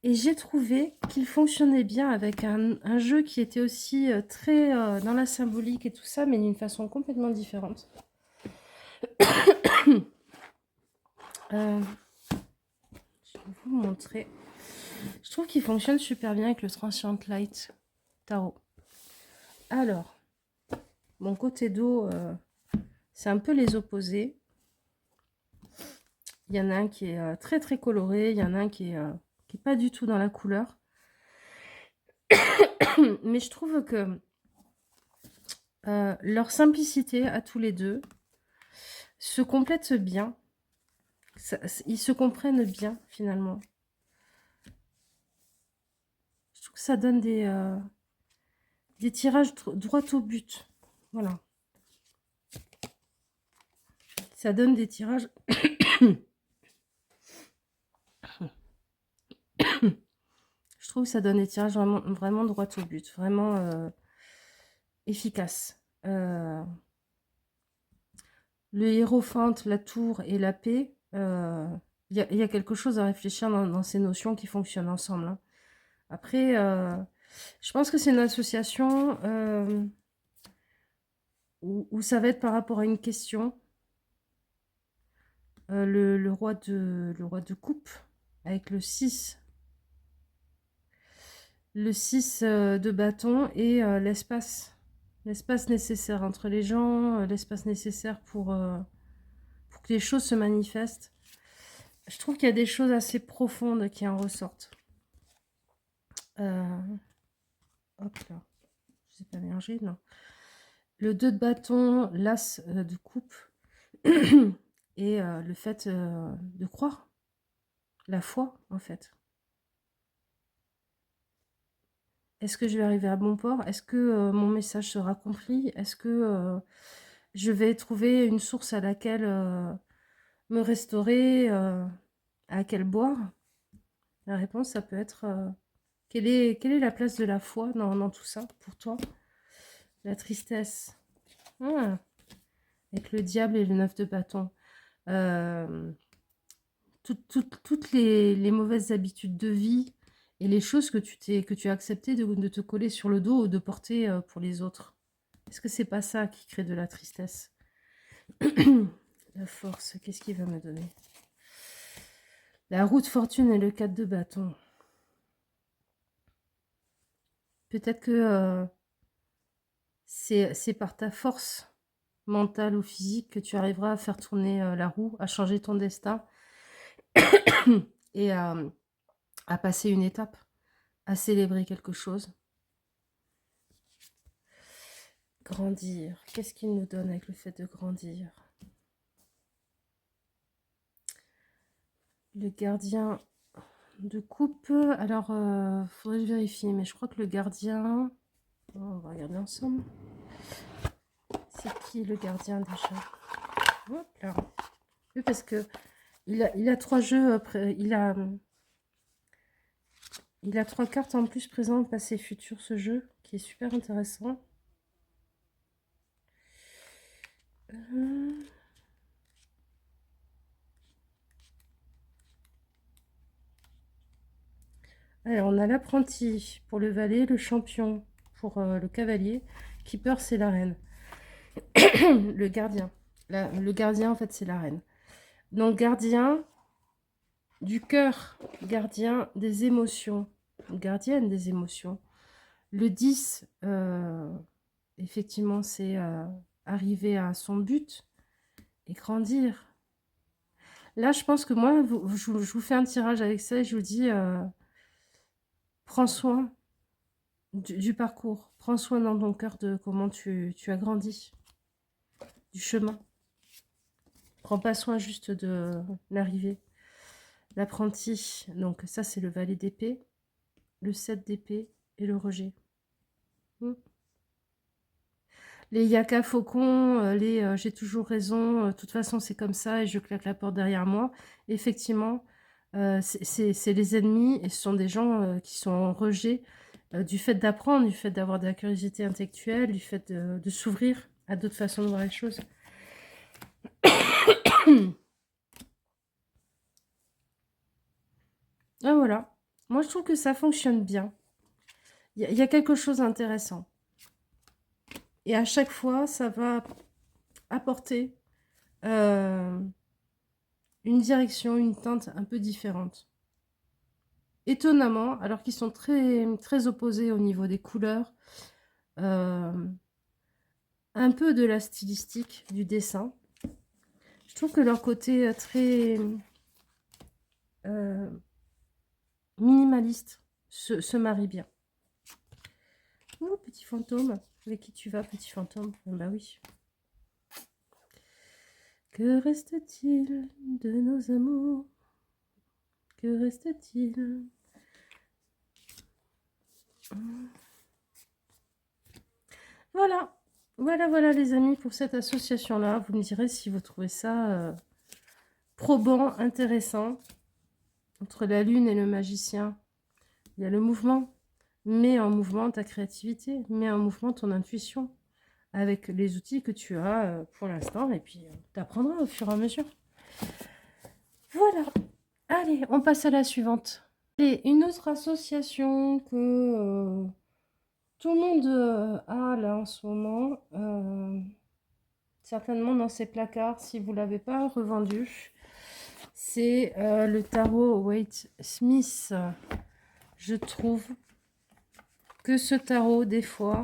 Et j'ai trouvé qu'il fonctionnait bien avec un jeu qui était aussi très dans la symbolique et tout ça, mais d'une façon complètement différente. Je vais vous montrer. Je trouve qu'il fonctionne super bien avec le Transient Light Tarot. Alors, mon côté dos, c'est un peu les opposés. Il y en a un qui est très très coloré, il y en a un qui est pas du tout dans la couleur. Mais je trouve que leur simplicité à tous les deux se complètent bien. Ils se comprennent bien finalement. Je trouve que ça donne des tirages droit au but. Voilà. Ça donne des tirages... Je trouve que ça donne des tirages vraiment, vraiment droit au but. Vraiment efficaces. Le hiérophante, la tour et la paix, il y a quelque chose à réfléchir dans ces notions qui fonctionnent ensemble. Hein. Après, je pense que c'est une association où ça va être par rapport à une question. Le roi de coupe avec le 6. Le 6 de bâton et l'espace. L'espace nécessaire entre les gens, l'espace nécessaire pour que les choses se manifestent. Je trouve qu'il y a des choses assez profondes qui en ressortent. Hop là. Je sais pas mélanger, non. Le 2 de bâton, l'as de coupe. Et le fait de croire. La foi, en fait. Est-ce que je vais arriver à bon port? Est-ce que mon message sera compris? Est-ce que je vais trouver une source à laquelle me restaurer, à laquelle boire? La réponse, ça peut être quelle est la place de la foi dans tout ça pour toi? La tristesse. Ah, avec le diable et le 9 de bâton. Toutes les mauvaises habitudes de vie et les choses que tu as accepté de te coller sur le dos ou de porter pour les autres. Est-ce que c'est pas ça qui crée de la tristesse? La force, qu'est-ce qu'il va me donner? La roue de fortune et le 4 de bâton. Peut-être que c'est par ta force mentale ou physique que tu arriveras à faire tourner la roue, à changer ton destin et à passer une étape, à célébrer quelque chose. Grandir. Qu'est-ce qu'il nous donne avec le fait de grandir? Le gardien de coupe. Alors, faudrait que je vérifie, mais je crois que le gardien... Oh, on va regarder ensemble. C'est qui le gardien déjà? Hop là. Oui, parce que il a 3 jeux, il a 3 cartes en plus, présent, passé, futur, ce jeu, qui est super intéressant. Alors, on a l'apprenti pour le valet, le champion pour le cavalier, keeper, c'est la reine. Le gardien. Le gardien, en fait, c'est la reine. Donc, gardien du cœur, gardien des émotions, gardienne des émotions. Le 10, effectivement, c'est arriver à son but et grandir. Là, je pense que moi, je vous fais un tirage avec ça et je vous dis, prends soin du parcours. Prends soin dans ton cœur de comment tu as grandi, du chemin. Prends pas soin juste de l'arrivée. L'apprenti, donc ça c'est le valet d'épée, le 7 d'épée et le rejet. Les yaka faucons, les j'ai toujours raison, de toute façon c'est comme ça et je claque la porte derrière moi. Effectivement, c'est les ennemis et ce sont des gens qui sont en rejet du fait d'apprendre, du fait d'avoir de la curiosité intellectuelle, du fait de s'ouvrir à d'autres façons de voir les choses. Ah, voilà. Moi, je trouve que ça fonctionne bien. Il y a quelque chose d'intéressant. Et à chaque fois, ça va apporter une direction, une teinte un peu différente. Étonnamment, alors qu'ils sont très, très opposés au niveau des couleurs, un peu de la stylistique du dessin. Je trouve que leur côté très minimaliste se marie bien. Oh, petit fantôme. Avec qui tu vas, petit fantôme? Bah oui. Que reste-t-il de nos amours? Que reste-t-il? Voilà. Voilà les amis pour cette association-là. Vous me direz si vous trouvez ça probant, intéressant. Entre la lune et le magicien, il y a le mouvement. Mets en mouvement ta créativité, mets en mouvement ton intuition avec les outils que tu as pour l'instant et puis tu apprendras au fur et à mesure. Voilà. Allez, on passe à la suivante. Et une autre association que tout le monde a là en ce moment, certainement dans ses placards si vous ne l'avez pas revendu, c'est le tarot Waite Smith. Je trouve que ce tarot, des fois,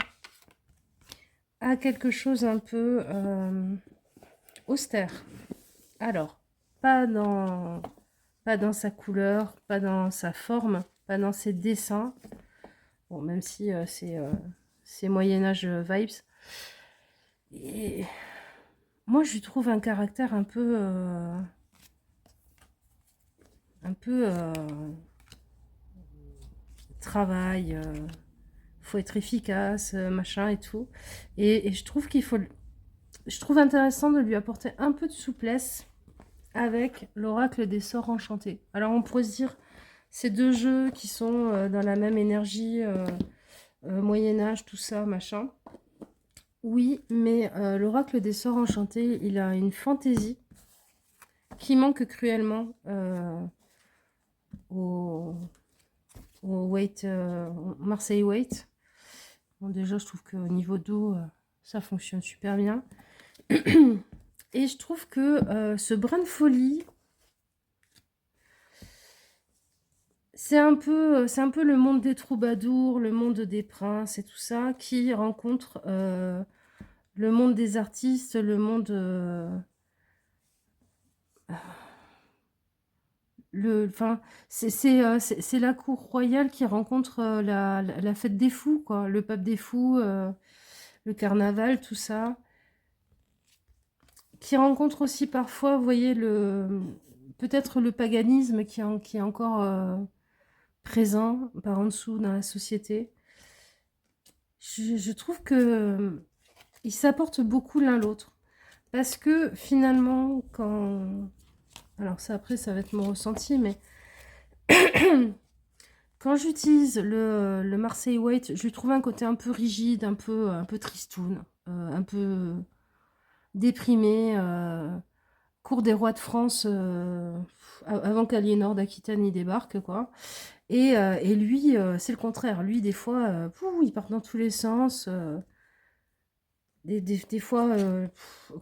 a quelque chose un peu austère. Alors, pas dans sa couleur, pas dans sa forme, pas dans ses dessins. Bon, même si c'est Moyen-Âge vibes. Et moi, je lui trouve un caractère un peu travail, faut être efficace, machin et tout. Et je trouve je trouve intéressant de lui apporter un peu de souplesse avec l'oracle des sorts enchantés. Alors on pourrait se dire, ces deux jeux qui sont dans la même énergie, Moyen-Âge, tout ça, machin. Oui, mais l'oracle des sorts enchantés, il a une fantaisie qui manque cruellement au Waite, Marseille Waite. Bon, déjà, je trouve qu'au niveau d'eau, ça fonctionne super bien. Et je trouve que ce brin de folie, c'est un peu le monde des troubadours, le monde des princes et tout ça, qui rencontre le monde des artistes, le monde... Enfin, c'est la cour royale qui rencontre la fête des fous, quoi. Le pape des fous, le carnaval, tout ça. Qui rencontre aussi parfois, vous voyez, peut-être le paganisme qui est encore présent par en dessous dans la société. Je trouve que ils s'apportent beaucoup l'un l'autre. Parce que finalement, quand... Alors ça, après, ça va être mon ressenti, mais... Quand j'utilise le Marseille Waite, je lui trouve un côté un peu rigide, un peu tristoun, un peu déprimé. Cour des rois de France, avant qu'Aliénor d'Aquitaine y débarque, quoi. Et lui, c'est le contraire. Lui, des fois, il part dans tous les sens. Des fois, on ne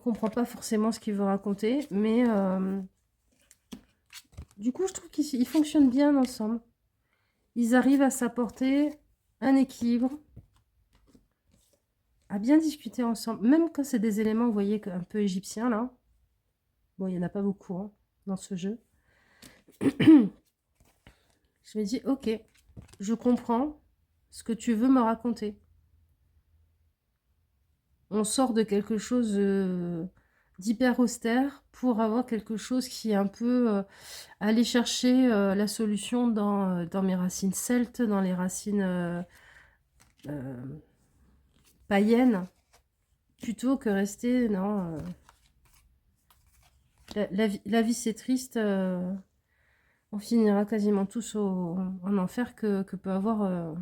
comprend pas forcément ce qu'il veut raconter. Mais du coup, je trouve qu'ils fonctionnent bien ensemble. Ils arrivent à s'apporter un équilibre, à bien discuter ensemble. Même quand c'est des éléments, vous voyez, un peu égyptiens, là. Bon, il n'y en a pas beaucoup hein, dans ce jeu. Je me dis, ok, je comprends ce que tu veux me raconter. On sort de quelque chose d'hyper austère pour avoir quelque chose qui est un peu aller chercher la solution dans mes racines celtes, dans les racines païennes, plutôt que rester dans la vie c'est triste. On finira quasiment tous en enfer que peut avoir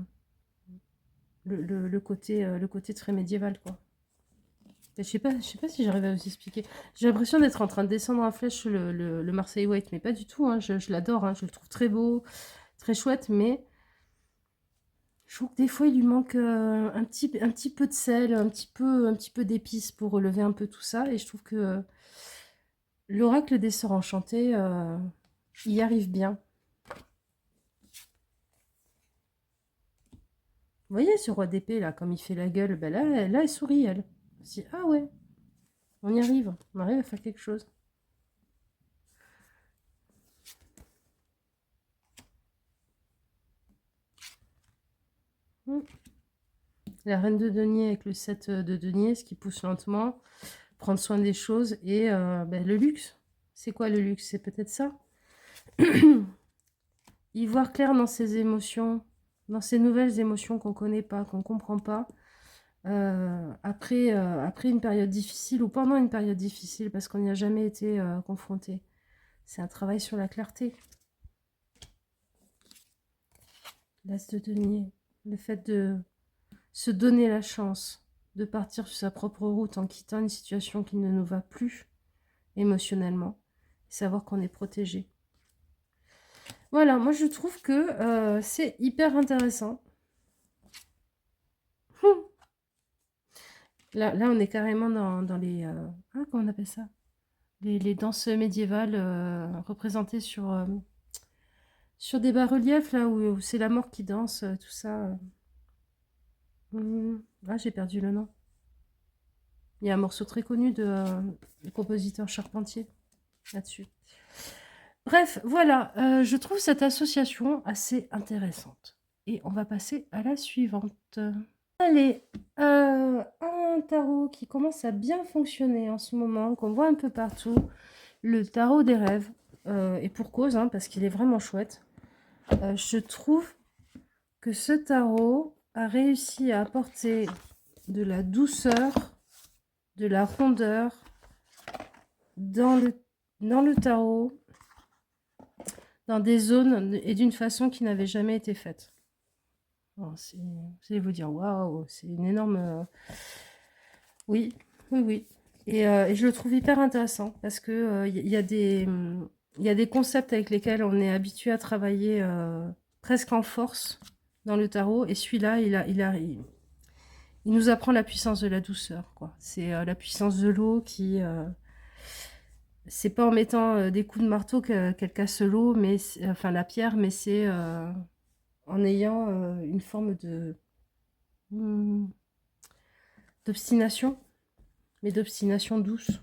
le côté très médiéval, quoi. Je sais pas si j'arrive à vous expliquer. J'ai l'impression d'être en train de descendre en flèche le Marseille White, mais pas du tout, hein. Je l'adore, hein. Je le trouve très beau, très chouette, mais je trouve que des fois, il lui manque un petit peu de sel, un petit peu d'épices pour relever un peu tout ça. Et je trouve que l'oracle des Sœurs Enchantées y arrive bien. Vous voyez ce roi d'épée, là, comme il fait la gueule, ben là, elle sourit, elle. Je me dis, ah ouais, on arrive à faire quelque chose. Hmm. La reine de denier avec le 7 de denier, ce qui pousse lentement, prendre soin des choses, et ben, le luxe. C'est quoi le luxe? C'est peut-être ça. Y voir clair dans ses émotions, dans ces nouvelles émotions qu'on ne connaît pas, qu'on ne comprend pas, après une période difficile ou pendant une période difficile, parce qu'on n'y a jamais été confronté. C'est un travail sur la clarté. L'as de denier, le fait de se donner la chance de partir sur sa propre route en quittant une situation qui ne nous va plus émotionnellement, et savoir qu'on est protégé. Voilà, moi je trouve que c'est hyper intéressant. Là, on est carrément dans les... comment on appelle ça? Les danses médiévales représentées sur des bas-reliefs, là, où c'est la mort qui danse, tout ça. Ah, j'ai perdu le nom. Il y a un morceau très connu du compositeur Charpentier, là-dessus. Bref, voilà, je trouve cette association assez intéressante. Et on va passer à la suivante. Allez, un tarot qui commence à bien fonctionner en ce moment, qu'on voit un peu partout, le tarot des rêves. Et pour cause, hein, parce qu'il est vraiment chouette. Je trouve que ce tarot a réussi à apporter de la douceur, de la rondeur dans le tarot, dans des zones et d'une façon qui n'avait jamais été faite. Vous allez vous dire, waouh, c'est une énorme... Oui, oui, oui. Et je le trouve hyper intéressant parce que il y a des concepts avec lesquels on est habitué à travailler presque en force dans le tarot. Et celui-là, il nous apprend la puissance de la douceur, quoi. C'est la puissance de l'eau qui... c'est pas en mettant des coups de marteau qu'elle casse l'eau, mais enfin la pierre, mais c'est en ayant une forme d'obstination, mais d'obstination douce.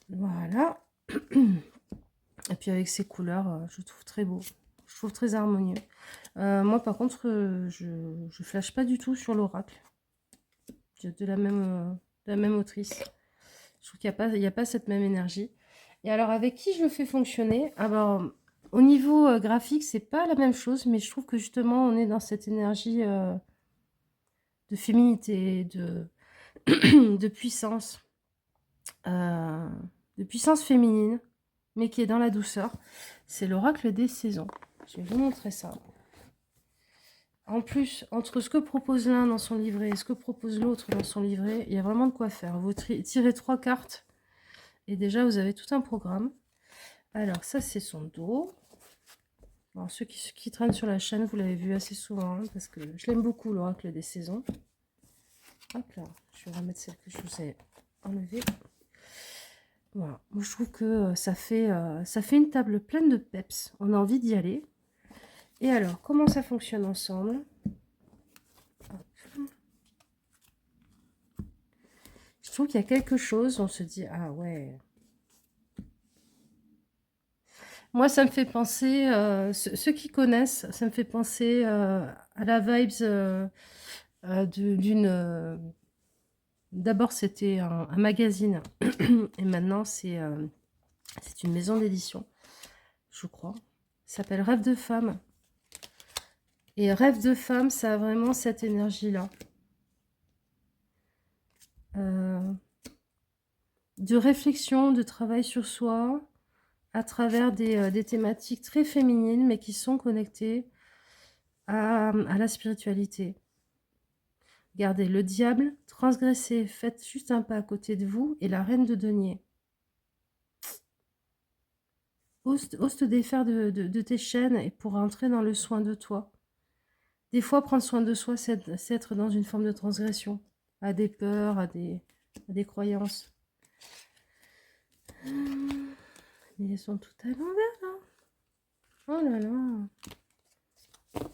Voilà. Et puis avec ces couleurs, je trouve très beau. Je trouve très harmonieux. Moi, par contre, je flash pas du tout sur l'oracle. De la même autrice. Je trouve qu'il n'y a pas cette même énergie. Et alors, avec qui je le fais fonctionner? Alors, au niveau graphique, c'est pas la même chose, mais je trouve que justement, on est dans cette énergie de féminité, de puissance. De puissance féminine, mais qui est dans la douceur. C'est l'oracle des saisons. Je vais vous montrer ça. En plus, entre ce que propose l'un dans son livret et ce que propose l'autre dans son livret, il y a vraiment de quoi faire. Vous tirez 3 cartes et déjà vous avez tout un programme. Alors ça c'est son dos. Alors, ceux qui traînent sur la chaîne, vous l'avez vu assez souvent, hein, parce que je l'aime beaucoup, l'oracle des saisons. Hop là, je vais remettre celle que je vous ai enlevée. Voilà, moi je trouve que ça fait une table pleine de peps. On a envie d'y aller. Et alors, comment ça fonctionne ensemble? Je trouve qu'il y a quelque chose, on se dit, ah ouais. Moi, ça me fait penser, ceux qui connaissent, ça me fait penser à la vibes d'une... D'abord, c'était un magazine, et maintenant, c'est une maison d'édition, je crois. Ça s'appelle Rêve de femme. Et Rêve de femme, ça a vraiment cette énergie-là. De réflexion, de travail sur soi, à travers des thématiques très féminines, mais qui sont connectées à la spiritualité. Regardez, le diable, transgressez, faites juste un pas à côté de vous, et la reine de denier. Ose te défaire de tes chaînes et pour entrer dans le soin de toi. Des fois, prendre soin de soi, c'est être dans une forme de transgression, à des peurs, à des croyances. Mais elles sont toutes à l'envers, là. Oh là là.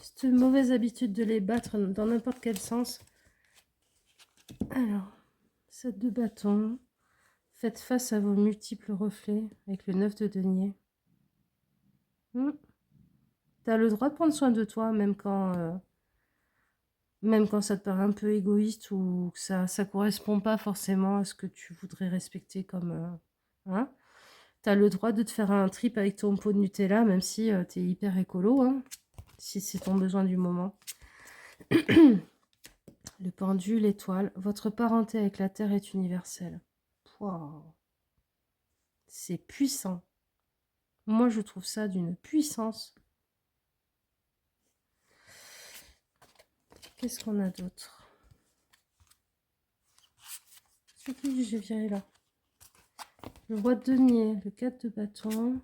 Cette mauvaise habitude de les battre dans n'importe quel sens. Alors, 7 de bâton. Faites face à vos multiples reflets avec le 9 de denier. Tu as le droit de prendre soin de toi, même quand ça te paraît un peu égoïste ou que ça ne correspond pas forcément à ce que tu voudrais respecter comme... hein. Tu as le droit de te faire un trip avec ton pot de Nutella, même si tu es hyper écolo, hein, si c'est ton besoin du moment. Le pendu, l'étoile. Votre parenté avec la Terre est universelle. Wow. C'est puissant. Moi, je trouve ça d'une puissance. Qu'est-ce qu'on a d'autre? Ce que j'ai viré là. Le roi de denier, le 4 de bâton,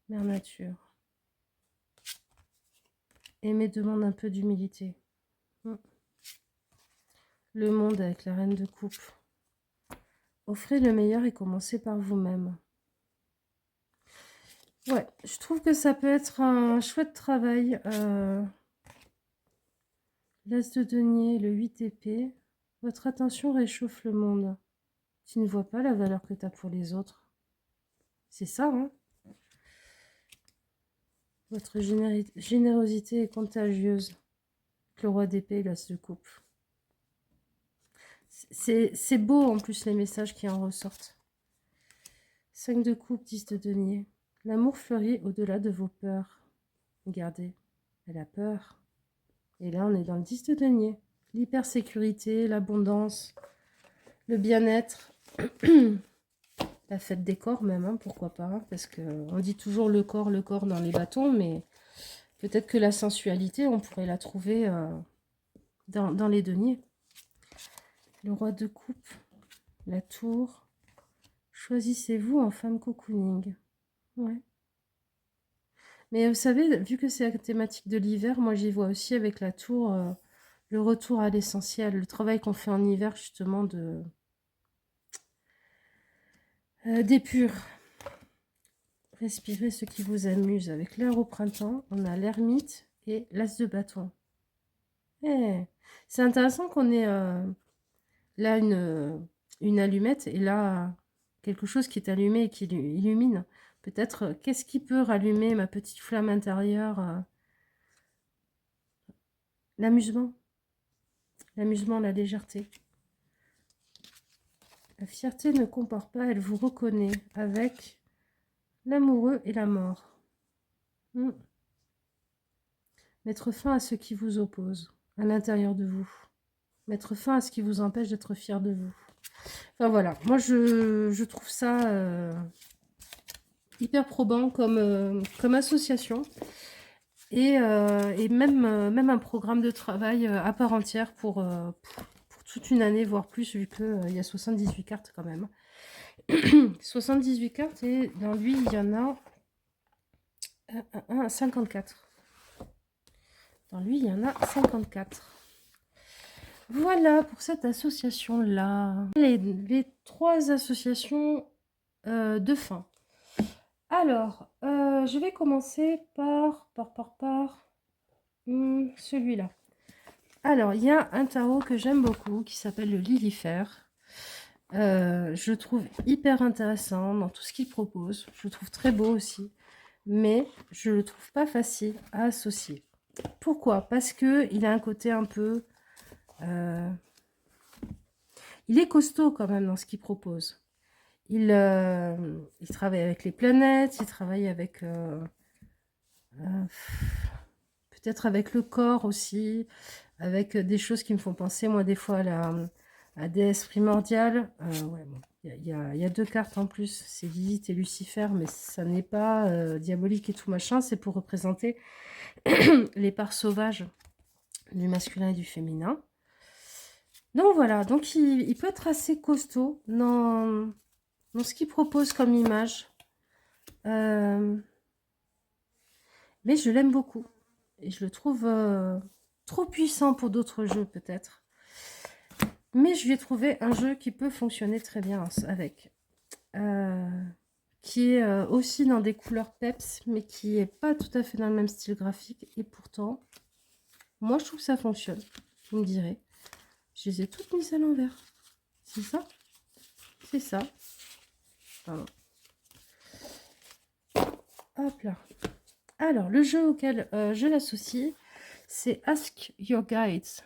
mère nature. Aimer demande un peu d'humilité. Le monde avec la reine de coupe. Offrez le meilleur et commencez par vous-même. Ouais, je trouve que ça peut être un chouette travail. L'as de denier, le 8 d'épée. Votre attention réchauffe le monde. Tu ne vois pas la valeur que tu as pour les autres. C'est ça, hein? Votre générosité est contagieuse. Le roi d'épée, l'as de coupe. C'est beau en plus les messages qui en ressortent. 5 de coupe, 10 de denier. L'amour fleurit au-delà de vos peurs. Regardez, elle a peur. Et là, on est dans le 10 de denier. L'hypersécurité, l'abondance, le bien-être, la fête des corps même, hein, pourquoi pas. Hein, parce qu'on dit toujours le corps dans les bâtons, mais peut-être que la sensualité, on pourrait la trouver dans les deniers. Le roi de coupe, la tour. Choisissez-vous en femme cocooning. Ouais. Mais vous savez, vu que c'est la thématique de l'hiver, moi j'y vois aussi avec la tour le retour à l'essentiel, le travail qu'on fait en hiver justement d'épure. Respirez ce qui vous amuse. Avec l'heure au printemps, on a l'ermite et l'as de bâton. C'est intéressant qu'on ait là une allumette et là quelque chose qui est allumé et qui illumine. Peut-être, qu'est-ce qui peut rallumer ma petite flamme intérieure? L'amusement. L'amusement, la légèreté. La fierté ne compare pas, elle vous reconnaît avec l'amoureux et la mort. Mettre fin à ce qui vous oppose, à l'intérieur de vous. Mettre fin à ce qui vous empêche d'être fier de vous. Enfin voilà, moi je trouve ça hyper probant comme association. Et même un programme de travail à part entière pour toute une année, voire plus, vu qu'il y a 78 cartes quand même. 78 cartes et dans lui, il y en a 54. Dans lui, il y en a 54. Voilà pour cette association-là. Les 3 associations de fin. Alors, je vais commencer par celui-là. Alors, il y a un tarot que j'aime beaucoup qui s'appelle le Lilifère. Je le trouve hyper intéressant dans tout ce qu'il propose. Je le trouve très beau aussi. Mais je le trouve pas facile à associer. Pourquoi? Parce qu'il a un côté un peu... il est costaud quand même dans ce qu'il propose. Il travaille avec les planètes, il travaille avec... peut-être avec le corps aussi, avec des choses qui me font penser, moi, des fois, à déesse primordiale. Ouais, bon. Il y a deux cartes en plus, c'est Lilith et Lucifer, mais ça n'est pas diabolique et tout machin, c'est pour représenter les parts sauvages du masculin et du féminin. Donc voilà, donc il peut être assez costaud dans ce qu'il propose comme image. Mais je l'aime beaucoup. Et je le trouve trop puissant pour d'autres jeux peut-être. Mais je lui ai trouvé un jeu qui peut fonctionner très bien avec. Qui est aussi dans des couleurs peps, mais qui est pas tout à fait dans le même style graphique. Et pourtant, moi je trouve que ça fonctionne. Vous me direz. Je les ai toutes mises à l'envers. C'est ça? C'est ça. Pardon. Hop là. Alors, le jeu auquel je l'associe, c'est Ask Your Guides,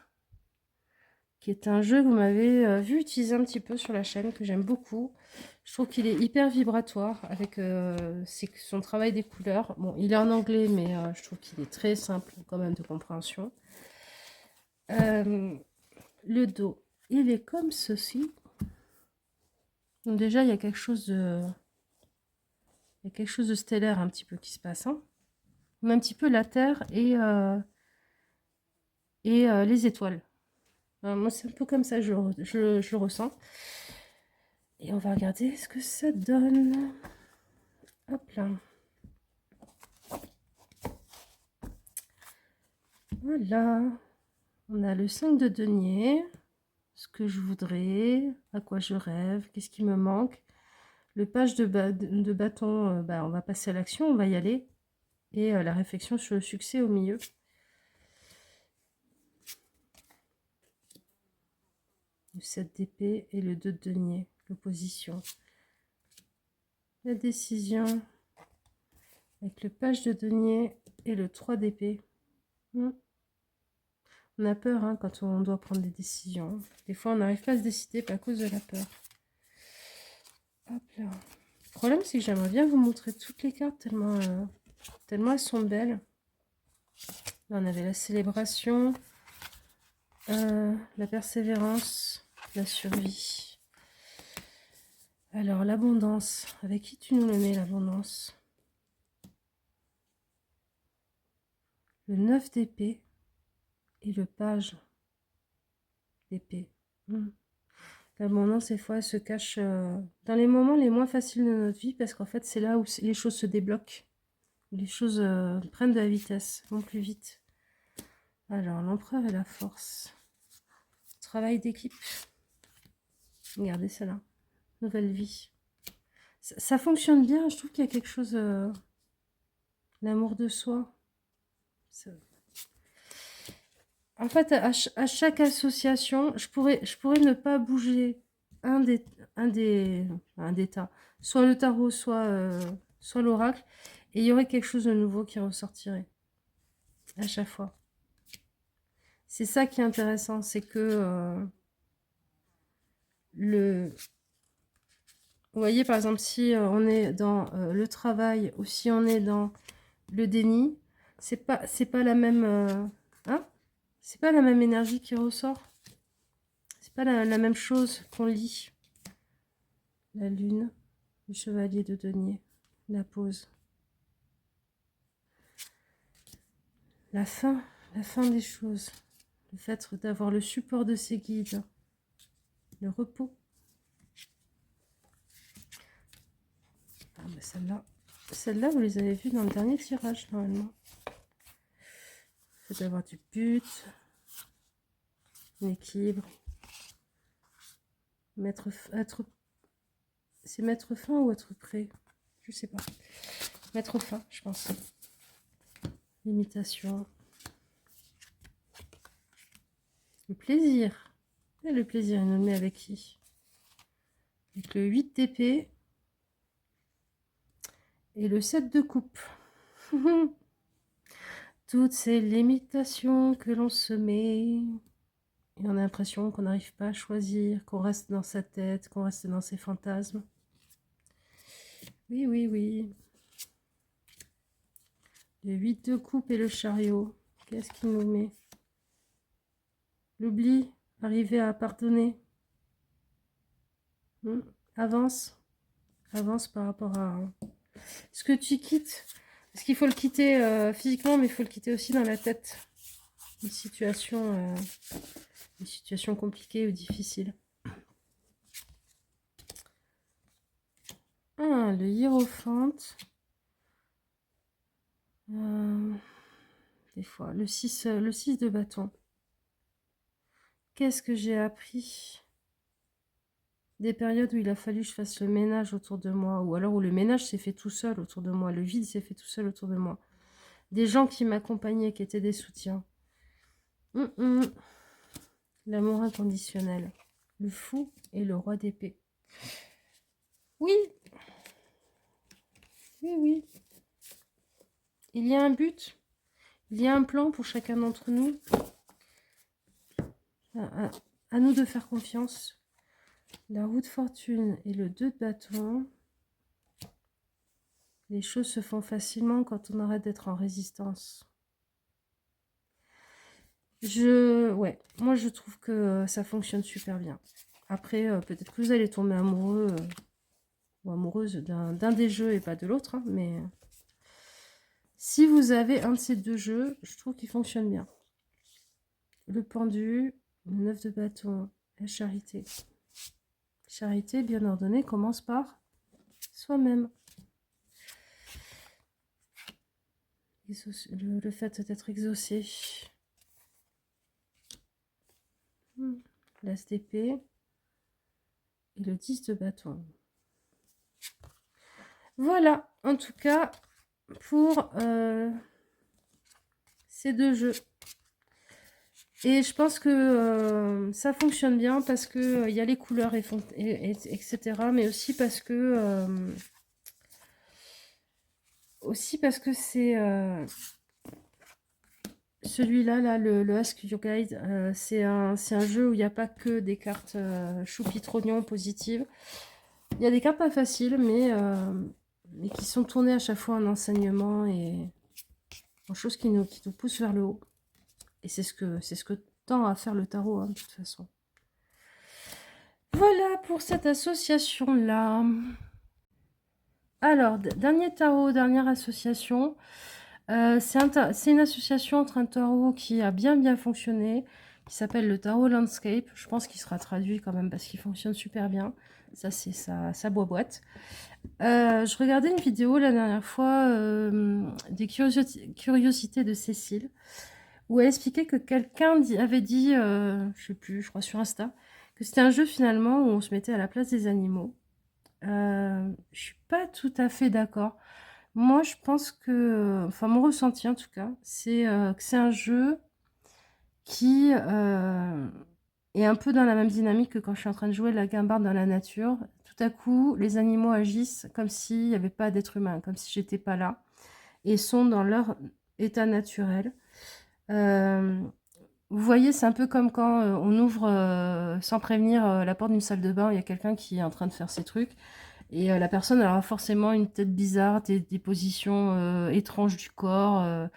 qui est un jeu que vous m'avez vu utiliser un petit peu sur la chaîne, que j'aime beaucoup. Je trouve qu'il est hyper vibratoire avec son travail des couleurs. Bon, il est en anglais, mais je trouve qu'il est très simple quand même de compréhension. Le dos, il est comme ceci. Donc déjà, il y a quelque chose de... Il y a quelque chose de stellaire un petit peu qui se passe. Hein. On a un petit peu la Terre et les étoiles. Moi, c'est un peu comme ça, je le ressens. Et on va regarder ce que ça donne. Hop là. Voilà. On a le 5 de denier. Ce que je voudrais. À quoi je rêve. Qu'est-ce qui me manque. Le page de bâton. Bah, on va passer à l'action. On va y aller. Et la réflexion sur le succès au milieu. Le 7 d'épée et le 2 de denier. L'opposition. La décision. Avec le page de denier et le 3 d'épée. On a peur hein, quand on doit prendre des décisions. Des fois, on n'arrive pas à se décider à cause de la peur. Hop là. Le problème, c'est que j'aimerais bien vous montrer toutes les cartes tellement elles sont belles. Là, on avait la célébration, la persévérance, la survie. Alors, l'abondance. Avec qui tu nous le mets, l'abondance? Le 9 d'épée et le page d'épée. L'abondance, des fois, elle se cache dans les moments les moins faciles de notre vie, parce qu'en fait, c'est là où les choses se débloquent. Les choses prennent de la vitesse, vont plus vite. Alors, l'empereur et la force. Travail d'équipe. Regardez celle-là. Nouvelle vie. Ça fonctionne bien, je trouve qu'il y a quelque chose... l'amour de soi. En fait, à chaque association, je pourrais ne pas bouger un d'état. Soit le tarot, soit l'oracle. Et il y aurait quelque chose de nouveau qui ressortirait. À chaque fois. C'est ça qui est intéressant. C'est que vous voyez, par exemple, si on est dans le travail ou si on est dans le déni, c'est pas la même... hein, c'est pas la même énergie qui ressort. C'est pas la même chose qu'on lit. La lune, le chevalier de denier, la pause. La fin des choses. Le fait d'avoir le support de ses guides. Le repos. Ah bah celle-là, vous les avez vues dans le dernier tirage, normalement. Il faut avoir du but, un équilibre. C'est mettre fin ou être prêt? Je sais pas. Mettre fin, je pense. Limitation. Le plaisir. Et le plaisir, il nous le met avec qui? Avec le 8 d'épée. Et le 7 de coupe. Toutes ces limitations que l'on se met. Et on a l'impression qu'on n'arrive pas à choisir, qu'on reste dans sa tête, qu'on reste dans ses fantasmes. Oui, oui, oui. Le 8 de coupe et le chariot. Qu'est-ce qu'il nous met? L'oubli, arriver à pardonner. avance. Avance par rapport à ce que tu quittes. Parce qu'il faut le quitter physiquement, mais il faut le quitter aussi dans la tête. Une situation compliquée ou difficile. Ah, le hiérophante. Des fois, le 6 de bâton. Qu'est-ce que j'ai appris? Des périodes où il a fallu que je fasse le ménage autour de moi, ou alors où le ménage s'est fait tout seul autour de moi, le vide s'est fait tout seul autour de moi. Des gens qui m'accompagnaient, qui étaient des soutiens. L'amour inconditionnel. Le fou et le roi d'épée. Oui. Oui, oui. Il y a un but. Il y a un plan pour chacun d'entre nous. À nous de faire confiance. La roue de fortune et le 2 de bâton. Les choses se font facilement quand on arrête d'être en résistance. Ouais, moi je trouve que ça fonctionne super bien. Après, peut-être que vous allez tomber amoureux ou amoureuse d'un des jeux et pas de l'autre, hein, mais si vous avez un de ces deux jeux, je trouve qu'il fonctionne bien. Le pendu, le 9 de bâton, la charité. Charité bien ordonnée commence par soi-même. Le fait d'être exaucé. L'as d'épée et le 10 de bâton. Voilà, en tout cas, pour ces deux jeux. Et je pense que ça fonctionne bien parce que il y a les couleurs etc. Mais aussi parce que c'est celui-là, là, le Ask Your Guide, c'est un jeu où il n'y a pas que des cartes choupi-trognon positives. Il y a des cartes pas faciles, mais qui sont tournées à chaque fois en enseignement et en choses qui nous poussent vers le haut. Et c'est ce que tend à faire le tarot, hein, de toute façon. Voilà pour cette association-là. Alors, dernier tarot, dernière association. C'est une association entre un tarot qui a bien fonctionné, qui s'appelle le tarot Landscape. Je pense qu'il sera traduit quand même parce qu'il fonctionne super bien. Ça, c'est sa boîte. Je regardais une vidéo la dernière fois des curiosités de Cécile, où elle expliquait que quelqu'un avait dit, je sais plus, je crois sur Insta, que c'était un jeu finalement où on se mettait à la place des animaux. Je suis pas tout à fait d'accord. Moi, je pense que, enfin mon ressenti en tout cas, c'est que c'est un jeu qui est un peu dans la même dynamique que quand je suis en train de jouer la guimbarde dans la nature. Tout à coup, les animaux agissent comme s'il n'y avait pas d'être humain, comme si j'étais pas là, et sont dans leur état naturel. Vous voyez, c'est un peu comme quand on ouvre sans prévenir la porte d'une salle de bain, il y a quelqu'un qui est en train de faire ses trucs, et la personne aura forcément une tête bizarre, des positions étranges du corps,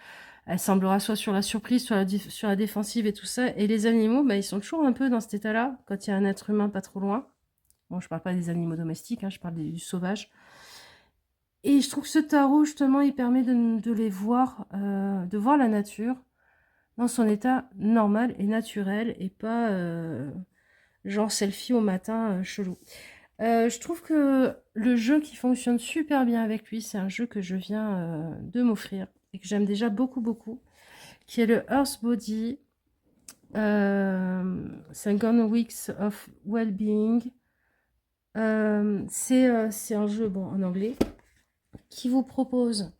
elle semblera soit sur la surprise, soit sur la défensive et tout ça, et les animaux, bah, ils sont toujours un peu dans cet état-là, quand il y a un être humain pas trop loin. Bon, je parle pas des animaux domestiques, hein, je parle du sauvage. Et je trouve que ce tarot, justement, il permet de les voir, de voir la nature dans son état normal et naturel, et pas genre selfie au matin chelou. Je trouve que le jeu qui fonctionne super bien avec lui, c'est un jeu que je viens de m'offrir et que j'aime déjà beaucoup, qui est le Earth Body 50 Weeks of Wellbeing. C'est un jeu en anglais qui vous propose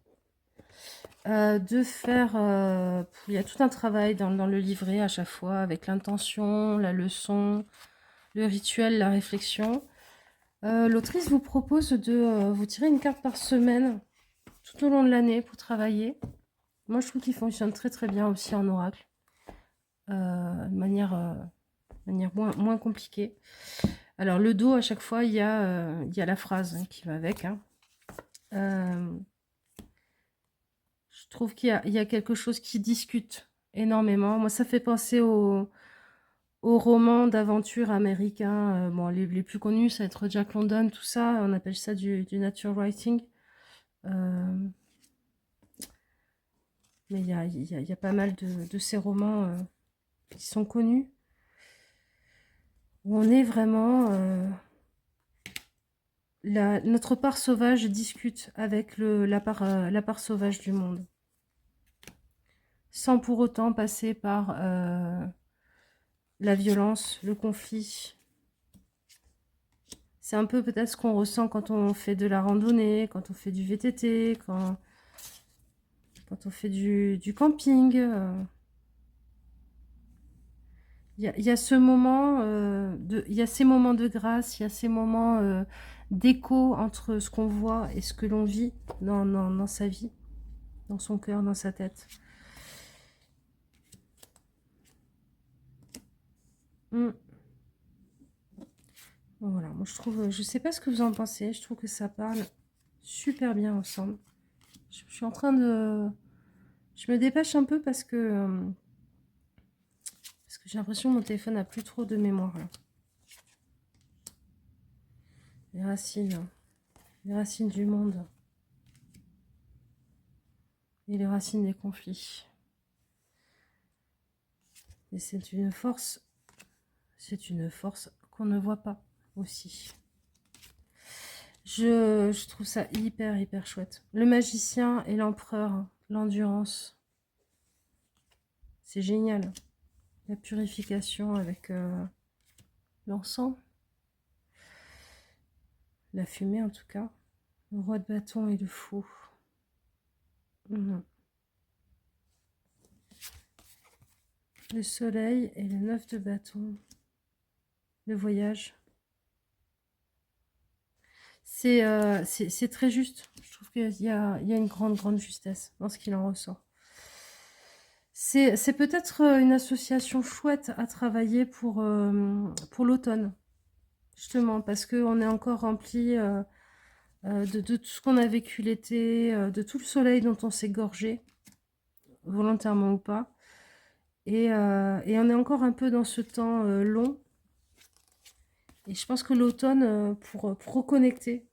de faire... il y a tout un travail dans le livret à chaque fois avec l'intention, la leçon, le rituel, la réflexion. L'autrice vous propose de vous tirer une carte par semaine tout au long de l'année pour travailler. Moi, je trouve qu'il fonctionne très bien aussi en oracle, de manière moins compliquée. Alors, le dos, à chaque fois, il y a la phrase qui va avec. Hein. Je trouve qu'il y a quelque chose qui discute énormément. Moi, ça fait penser aux romans d'aventure américains. Bon, les plus connus, ça va être Jack London, tout ça. On appelle ça du nature writing. Mais il y a pas mal de ces romans qui sont connus. Où on est vraiment... notre part sauvage discute avec la part sauvage du monde. Sans pour autant passer par la violence, le conflit. C'est un peu peut-être ce qu'on ressent quand on fait de la randonnée, quand on fait du VTT, quand on fait du camping. Il y a ce moment, il y a ces moments de grâce, il y a ces moments d'écho entre ce qu'on voit et ce que l'on vit dans sa vie, dans son cœur, dans sa tête. Voilà, moi je trouve, je sais pas ce que vous en pensez, je trouve que ça parle super bien ensemble. Je suis en train de... Je me dépêche un peu parce que j'ai l'impression que mon téléphone n'a plus trop de mémoire là. Les racines du monde et les racines des conflits. Et c'est une force qu'on ne voit pas aussi. Je trouve ça hyper chouette. Le magicien et l'empereur, l'endurance. C'est génial. La purification avec l'encens. La fumée en tout cas. Le roi de bâton et le fou. Le soleil et le 9 de bâton. Le voyage. C'est très juste. Je trouve qu'il y a une grande justesse dans ce qu'il en ressort. C'est peut-être une association chouette à travailler pour l'automne. Justement, parce qu'on est encore rempli de tout ce qu'on a vécu l'été, de tout le soleil dont on s'est gorgé, volontairement ou pas. Et on est encore un peu dans ce temps long. Et je pense que l'automne, pour reconnecter,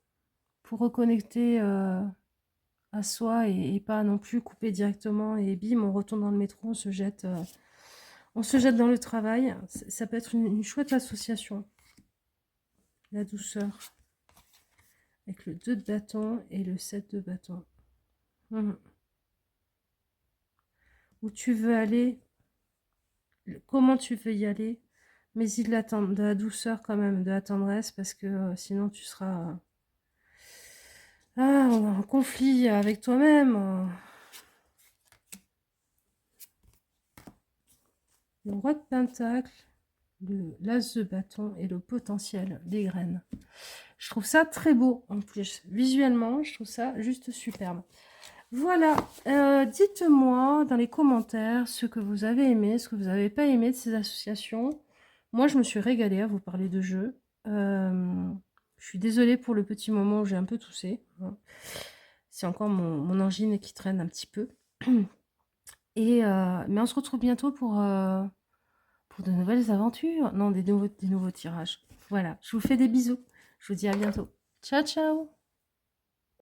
à soi et pas non plus couper directement et bim, on retourne dans le métro, on se jette dans le travail. Ça peut être une chouette association. La douceur. Avec le 2 de bâton et le 7 de bâton. Où tu veux aller, comment tu veux y aller, mais il de la douceur quand même, de la tendresse, parce que sinon tu seras en conflit avec toi-même. Le roi de pentacle, l'as de bâton et le potentiel des graines. Je trouve ça très beau en plus. Visuellement, je trouve ça juste superbe. Voilà, dites-moi dans les commentaires ce que vous avez aimé, ce que vous n'avez pas aimé de ces associations. Moi, je me suis régalée à vous parler de jeux. Je suis désolée pour le petit moment où j'ai un peu toussé. C'est encore mon angine qui traîne un petit peu. Mais on se retrouve bientôt pour de nouvelles aventures. Non, des nouveaux tirages. Voilà, je vous fais des bisous. Je vous dis à bientôt. Ciao, ciao!